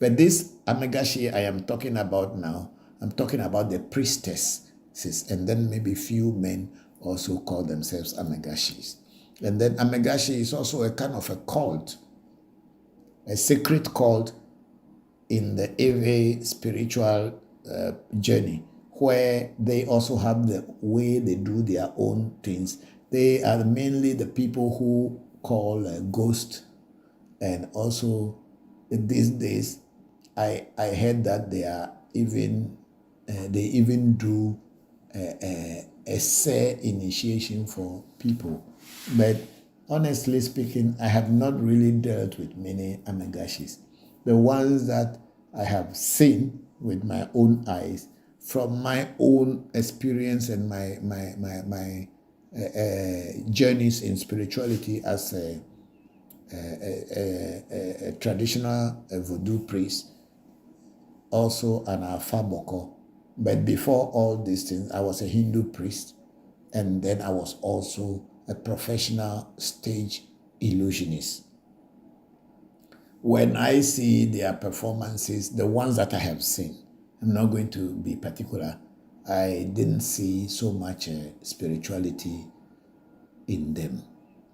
But this Amegashi I am talking about now, I'm talking about the priestesses, and then maybe few men also call themselves Amegashis. And then Amegashi is also a kind of a cult, a secret cult in the Ewe spiritual journey, where they also have the way they do their own things. They are mainly the people who call ghosts, and also these days I heard that they are even they even do a say initiation for people. But honestly speaking, I have not really dealt with many Amegashis. The ones that I have seen with my own eyes, from my own experience and my journeys in spirituality as a traditional Voodoo priest, also an Alpha Bokor. But before all these things, I was a Hindu priest, and then I was also a professional stage illusionist. When I see their performances, the ones that I have seen, I'm not going to be particular, I didn't see so much spirituality in them,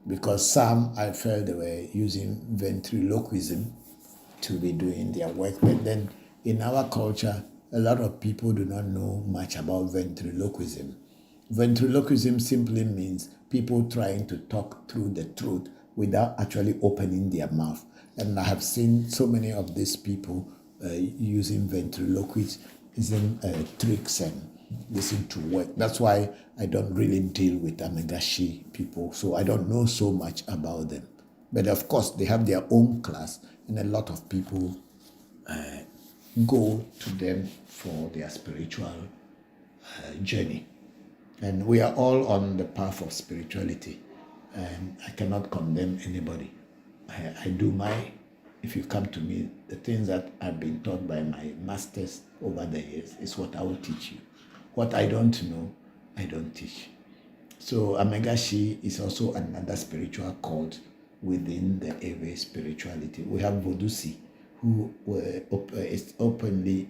because some I felt they were using ventriloquism to be doing their work. But then in our culture, a lot of people do not know much about ventriloquism. Ventriloquism simply means people trying to talk through the throat without actually opening their mouth. And I have seen so many of these people using ventriloquism tricks and listen to work. That's why I don't really deal with Amegashi people, so I don't know so much about them. But of course, they have their own class, and a lot of people go to them for their spiritual journey. And we are all on the path of spirituality, and I cannot condemn anybody. I do if you come to me, the things that I've been taught by my masters over the years is what I will teach you. What I don't know, I don't teach. So Amegashi is also another spiritual cult within the Ewe spirituality. We have Voodoo, who is openly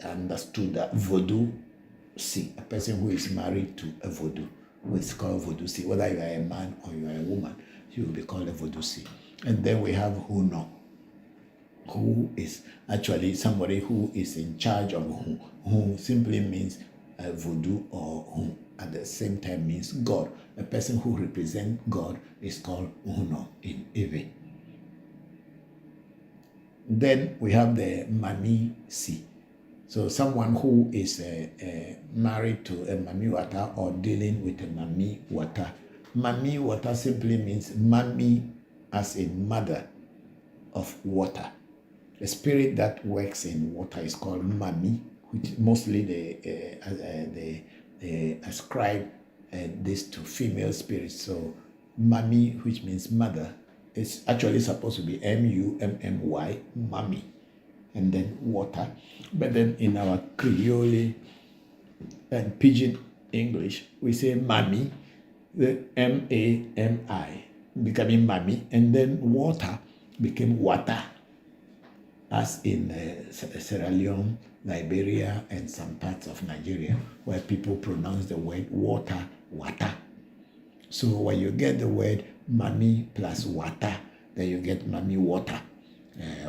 understood that Voodoo, a person who is married to a Voodoo, who is called Voodoo. Whether you are a man or you are a woman, you will be called a Voodoo. And then we have Huno, who is actually somebody who is in charge of Hu. Hu simply means Voodoo, or Hu at the same time means God. A person who represents God is called Huno in Ewe. Then we have the Mami Si. So someone who is married to a Mami Wata or dealing with a Mami Wata. Mami Wata simply means Mami as in mother of water. The spirit that works in water is called Mami, which mostly they ascribe this to female spirits. So Mami, which means mother, is actually supposed to be M-U-M-M-Y, Mami, and then water. But then in our Creole and Pidgin English, we say Mami, the M-A-M-I, becoming Mami, and then water became Wata, as in Sierra Leone, Liberia, and some parts of Nigeria, where people pronounce the word water, Wata. So when you get the word Mami plus Wata, then you get Mami Water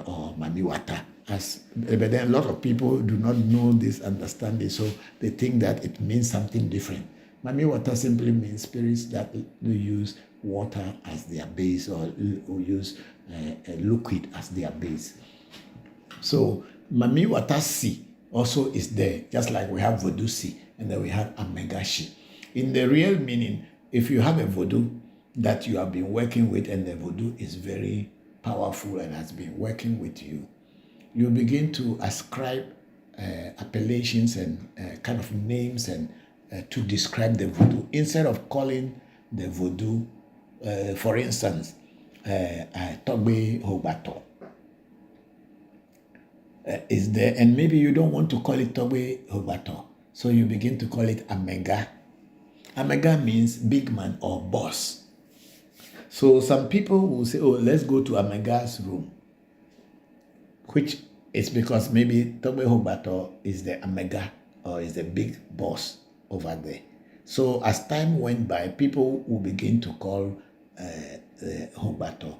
or Mami Wata. But then a lot of people do not know this understanding, so they think that it means something different. Mami Wata simply means spirits that they use water as their base or use a liquid as their base. So Mami Watasi also is there, just like we have Voodoo Si and then we have Amegashi. In the real meaning, if you have a Voodoo that you have been working with and the Voodoo is very powerful and has been working with you, you begin to ascribe appellations and kind of names and to describe the Voodoo. Instead of calling the Voodoo, for instance, Togbe Hobato, is there, and maybe you don't want to call it Togbe Hobato, so you begin to call it Amega. Amega means big man or boss. So some people will say, oh, let's go to Amega's room, which is because maybe Togbe Hobato is the Amega or is the big boss over there. So as time went by, people will begin to call Hobato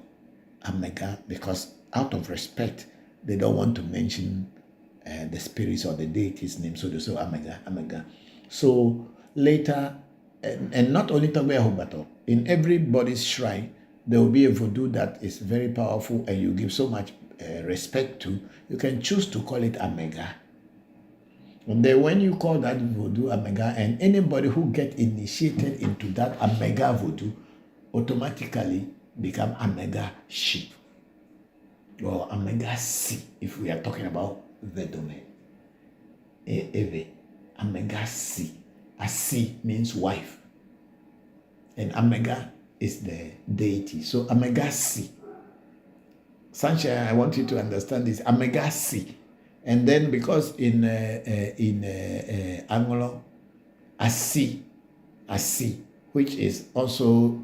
Amega because out of respect, they don't want to mention the spirits or the deity's name. So they say Amega, Amega. So later, and not only Togbe Hobato, in everybody's shrine, there will be a Voodoo that is very powerful and you give so much respect to, you can choose to call it Amega. And then when you call that Voodoo Amega, and anybody who get initiated into that Amega Voodoo automatically become Amega Shi or Amega Si if we are talking about Vedome. Ewe, Amega Si. Asi means wife. And Amega is the deity. So Amega Si. Sunshine, I want you to understand this. Amega Si. And then because in Anglo, Asi, which is also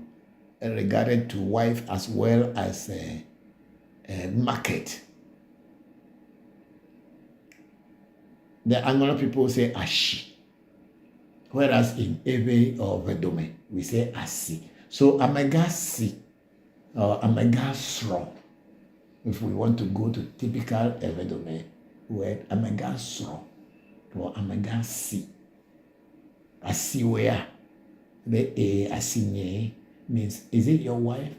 regarded to wife as well as market. The Anglo people say Ashi, whereas in Ewe or Vedome, we say Asi. So Amega Si or Amega Sro, if we want to go to typical Vedome word, Amega Sro or Amega Si. Asi where the Asinye means, is it your wife?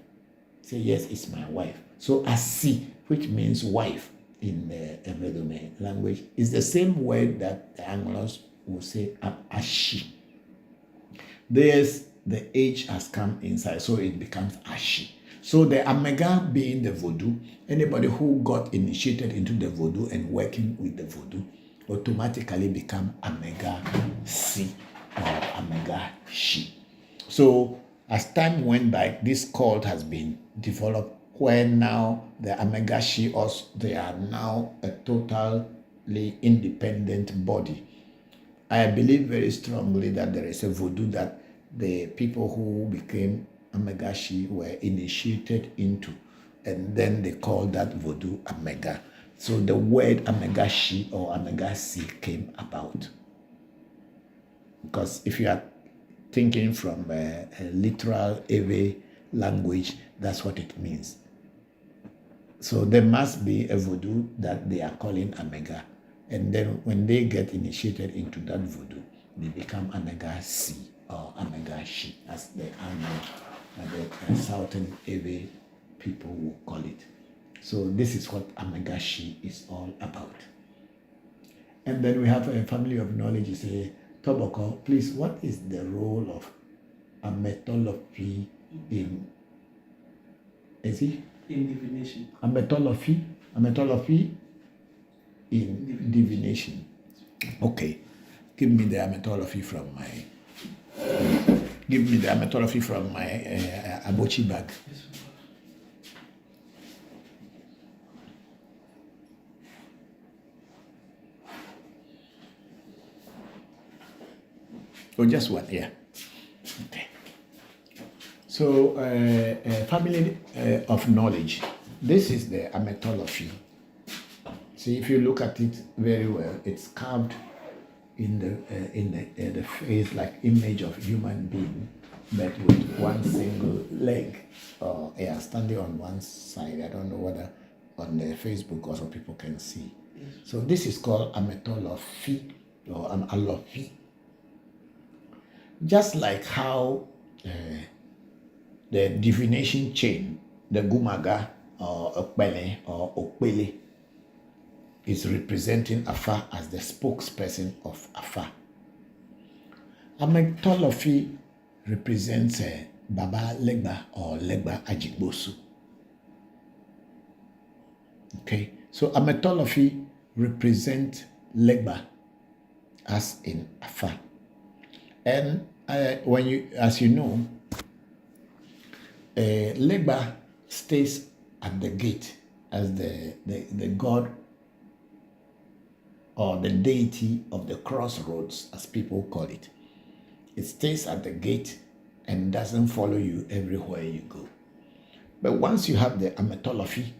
Say, yes, it's my wife. So Asi, which means wife in the Vedome language, is the same word that the Anglos will say Ashi. There's the H has come inside, so it becomes Ashi. So the Amega being the Voodoo, anybody who got initiated into the Voodoo and working with the Voodoo automatically become Amega Si or Amega Shi. So as time went by, this cult has been developed where now the Amega Shi, they are now a totally independent body. I believe very strongly that there is a Voodoo that the people who became Amega Shi were initiated into, and then they called that Voodoo Amega. So the word Amega Shi or Amega Si came about. Because if you are thinking from a literal Ewe language, that's what it means. So there must be a Voodoo that they are calling Amega. And then when they get initiated into that Voodoo, they become Amega Si or Amega Shi, as the Southern Ewe people will call it. So this is what Amega Shi is all about. And then we have a family of knowledge. You say, Bokor, please, what is the role of ametology in, is it? In divination. Ametology in divination. Okay, give me the ametology from my abochi bag. Oh, just one, yeah. Okay. So, family of knowledge. This is the ametology. See, if you look at it very well, it's carved in the face like image of human being, but with one single leg, standing on one side. I don't know whether on the Facebook also people can see. So this is called ametology or an alofi. Just like how the divination chain, the Gumaga or Okpele or Okpele, is representing Afa as the spokesperson of Afa. Ametolofi represents Baba Legba or Legba Ajigbosu. Okay, so Ametolofi represents Legba as in Afa. And when you, as you know, Legba stays at the gate as the god or the deity of the crossroads, as people call it. It stays at the gate and doesn't follow you everywhere you go. But once you have the Ametolofi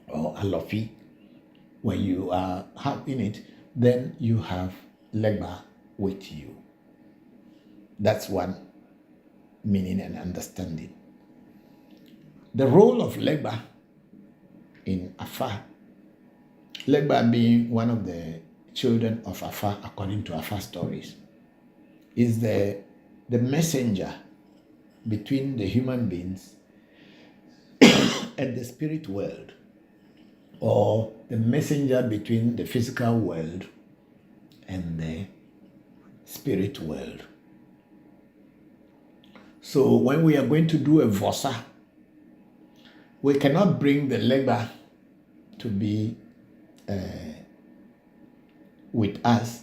or Alofi, when you are having it, then you have Legba with you. That's one meaning and understanding. The role of Legba in Afa, Legba being one of the children of Afa according to Afa stories, is the messenger between the human beings and the spirit world, or the messenger between the physical world and the spirit world. So when we are going to do a Vosa, we cannot bring the Legba to be with us,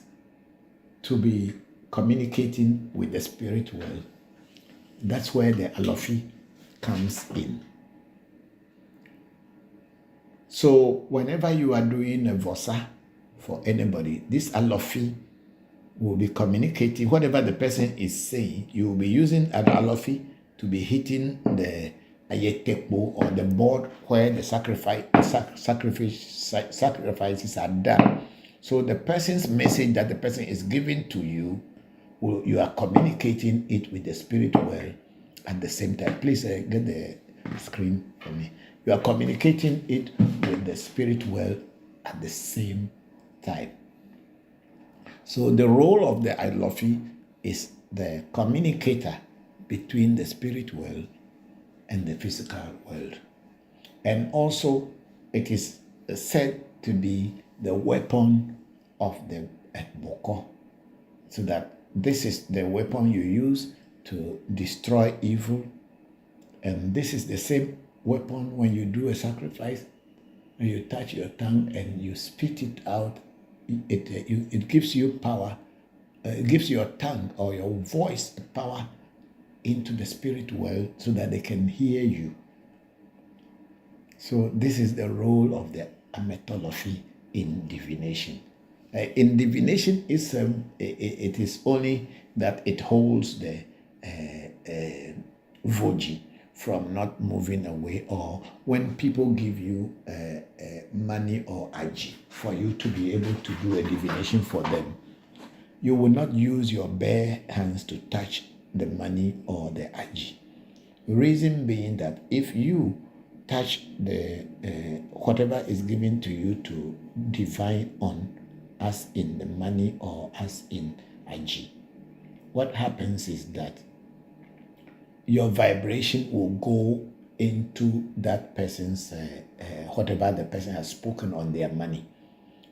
to be communicating with the spirit world. That's where the Alofi comes in. So whenever you are doing a Vosa for anybody, this Alofi will be communicating whatever the person is saying. You will be using an Alofi to be hitting the Ayetekbo or the board where the sacrifices are done. So the person's message that the person is giving to you, you are communicating it with the spirit world at the same time. Please get the screen for me. You are communicating it with the spirit world at the same time. So the role of the Alofi is the communicator between the spirit world and the physical world. And also it is said to be the weapon of the Bokor, so that this is the weapon you use to destroy evil. And this is the same weapon when you do a sacrifice, when you touch your tongue and you spit it out, it gives you power, it gives your tongue or your voice power into the spirit world so that they can hear you. So this is the role of the Ametolofi in divination. In divination, it is only that it holds the Voji from not moving away, or when people give you money or aji for you to be able to do a divination for them, you will not use your bare hands to touch the money or the aji. Reason being that if you touch the whatever is given to you to divine on, as in the money or as in aji, what happens is that your vibration will go into that person's whatever the person has spoken on their money.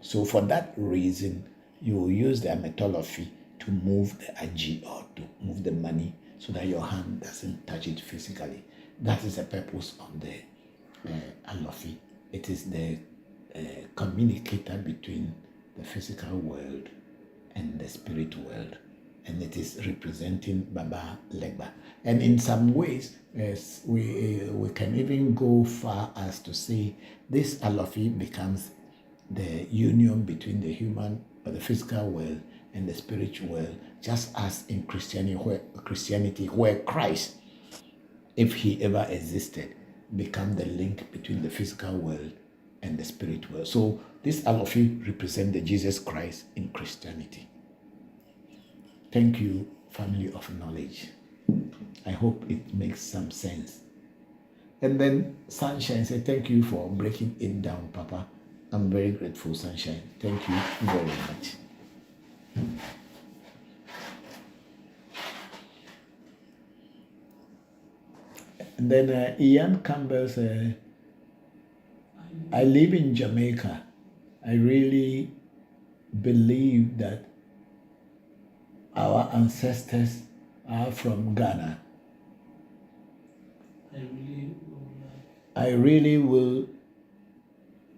So for that reason, you will use the Ametolofi to move the aji or to move the money so that your hand doesn't touch it physically. That is the purpose of the Alofi. It is the communicator between the physical world and the spirit world, and it is representing Baba Legba. And in some ways, we can even go far as to say this Alofi becomes the union between the human or the physical world and the spiritual world, just as in Christianity, where Christ, if he ever existed, become the link between the physical world and the spirit world. So this Alofi represents the Jesus Christ in Christianity. Thank you, family of knowledge. I hope it makes some sense. And then Sunshine said, thank you for breaking it down, Papa. I'm very grateful, Sunshine. Thank you very much. And then Ian Campbell said, I live in Jamaica. I really believe that our ancestors are from Ghana. I really will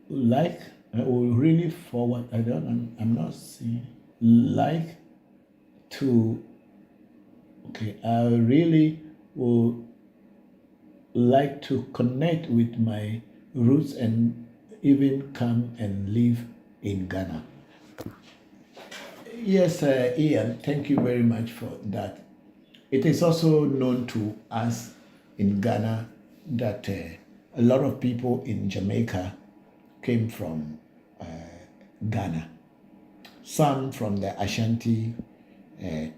like, I will really forward, I'm not seeing, like to, okay, I really will like to connect with my roots and even come and live in Ghana. Yes, Ian, thank you very much for that. It is also known to us in Ghana that a lot of people in Jamaica came from Ghana. Some from the Ashanti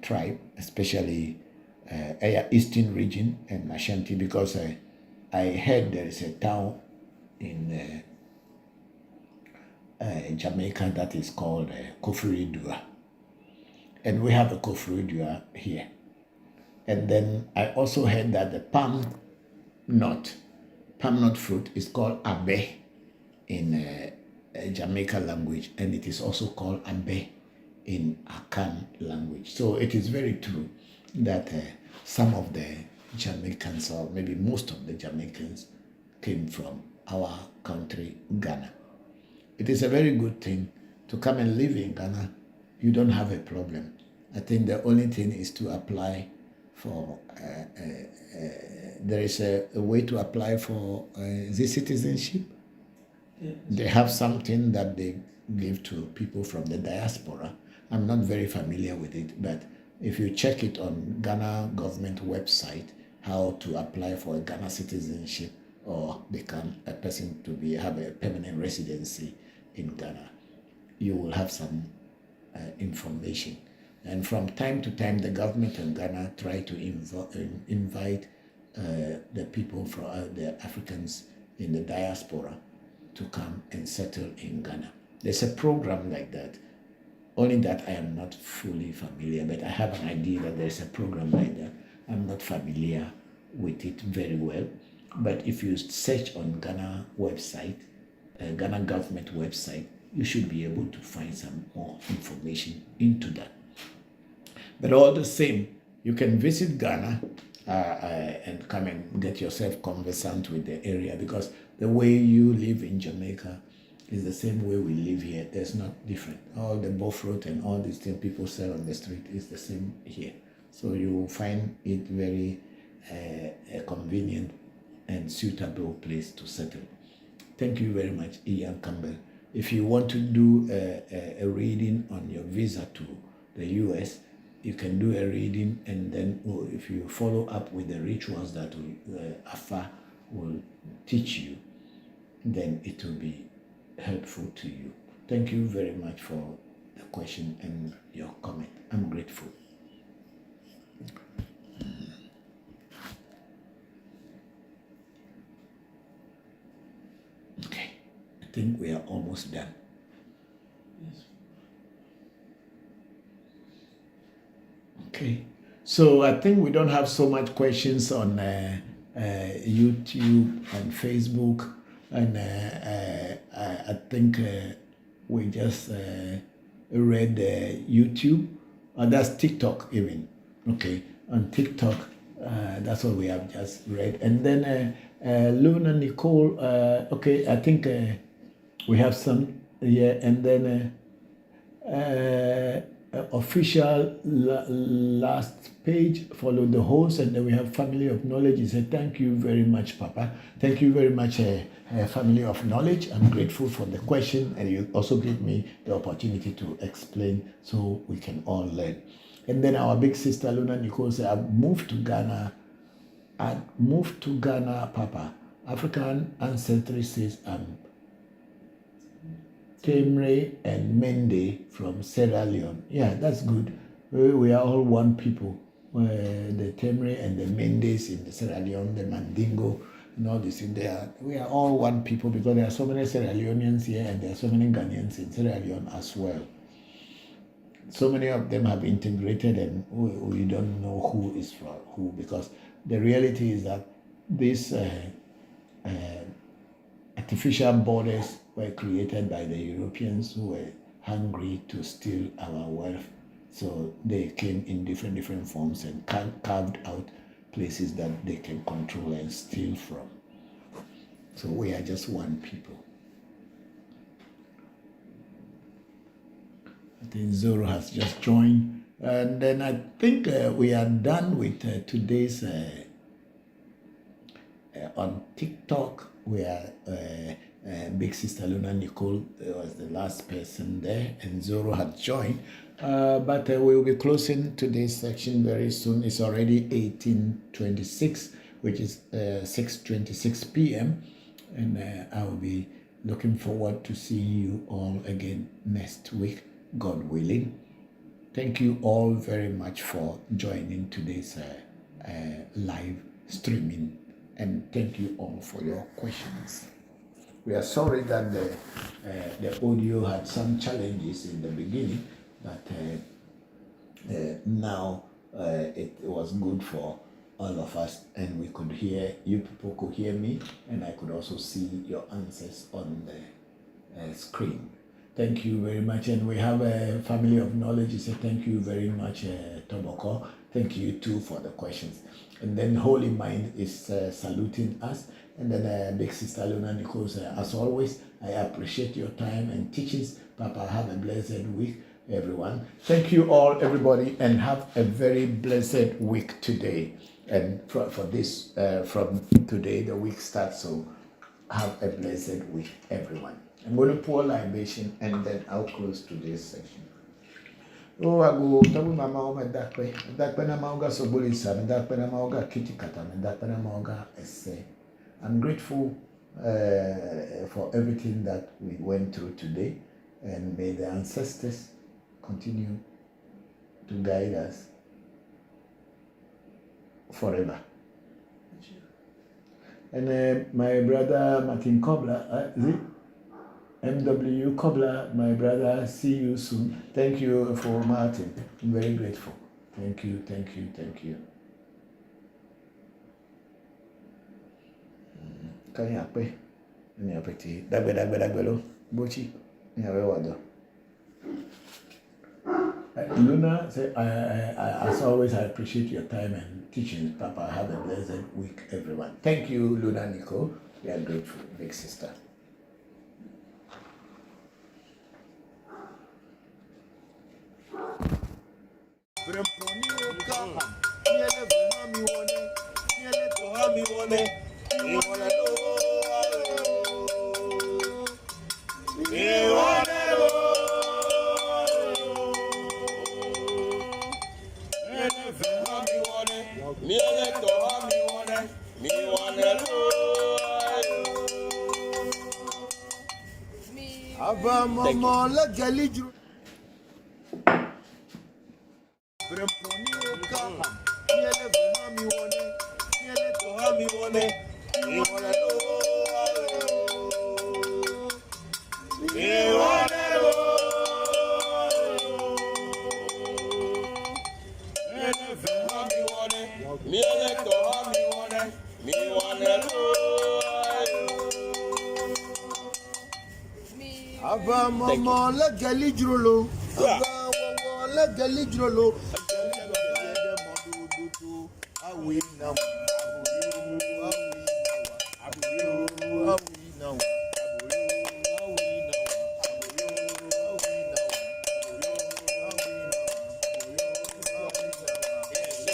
tribe, especially Eastern region and Ashanti, because I heard there is a town in Jamaica that is called Koforidua. And we have a Koforidua here. And then I also heard that the palm nut fruit is called abe in Jamaica language, and it is also called abe in Akan language. So it is very true that some of the Jamaicans, or maybe most of the Jamaicans, came from our country, Ghana. It is a very good thing to come and live in Ghana. You don't have a problem. I think the only thing is to apply for, there is a way to apply for the citizenship. Yes. They have something that they give to people from the diaspora. I'm not very familiar with it, but if you check it on Ghana government website, how to apply for a Ghana citizenship or become a person to have a permanent residency in Ghana, you will have some information. And from time to time, the government of Ghana try to invite the people from the Africans in the diaspora to come and settle in Ghana. There's a program like that. Only that I am not fully familiar, but I have an idea that there's a program like that. I'm not familiar with it very well. But if you search on Ghana website, Ghana government website, you should be able to find some more information into that. But all the same, you can visit Ghana and come and get yourself conversant with the area, because the way you live in Jamaica is the same way we live here. There's not different. All the buffalo and all these things people sell on the street is the same here. So you will find it very a convenient and suitable place to settle. Thank you very much, Ian Campbell. If you want to do a reading on your visa to the US, you can do a reading, and then if you follow up with the rituals that Afa will teach you, then it will be helpful to you. Thank you very much for the question and your comment. I'm grateful. Okay, I think we are almost done. Yes. Okay, so I think we don't have so much questions on YouTube and Facebook, and I think we just read YouTube. That's TikTok even. Okay, on TikTok, that's what we have just read. And then Luna Nicole, okay, I think we have some, yeah, and then official last page, follow the host, and then we have Family of Knowledge. He said, thank you very much, Papa. Thank you very much, Family of Knowledge. I'm grateful for the question, and you also give me the opportunity to explain so we can all learn. And then our big sister, Luna Nicole, said, I've moved to Ghana. Papa. African ancestry says I'm Temre and Mende from Sierra Leone. Yeah, that's good. We are all one people. The Temre and the Mendes in the Sierra Leone, the Mandingo, and all this in there. We are all one people, because there are so many Sierra Leoneans here, and there are so many Ghanaians in Sierra Leone as well. So many of them have integrated, and we don't know who is from who, because the reality is that these artificial borders were created by the Europeans who were hungry to steal our wealth. So they came in different forms and carved out places that they can control and steal from. So we are just one people. I think Zoro has just joined. And then I think we are done with today's on TikTok, where Big Sister Luna Nicole was the last person there, and Zoro had joined. But we'll be closing today's section very soon. It's already 18:26, which is 6:26 p.m. And I will be looking forward to seeing you all again next week, God willing. Thank you all very much for joining today's live streaming, and thank you all for your questions. We are sorry that the audio had some challenges in the beginning, but now it was good for all of us, and we could hear, you people could hear me, and I could also see your answers on the screen. Thank you very much. And we have a family of knowledge. So thank you very much, Bokor. Thank you too for the questions. And then Holy Mind is saluting us. And then Big Sister Luna Nicole says, as always, I appreciate your time and teachings. Papa, have a blessed week, everyone. Thank you all, everybody, and have a very blessed week today. And for this, from today, the week starts. So have a blessed week, everyone. I'm going to pour libation and then I'll close today's section. Oh, I go tabu mama oga dakpe na mauga sobolisa, dakpe na mauga kitikata, dakpe na mauga esse. I'm grateful for everything that we went through today, and may the ancestors continue to guide us forever. And my brother Martin Kobler, MW Kobler, my brother, see you soon. Thank you for Martin. I'm very grateful. Thank you. Can you pay? Dagbe Bochi. Luna said, as always, I appreciate your time and teachings. Papa, have a blessed week, everyone. Thank you, Luna Nicole. We are grateful, big sister.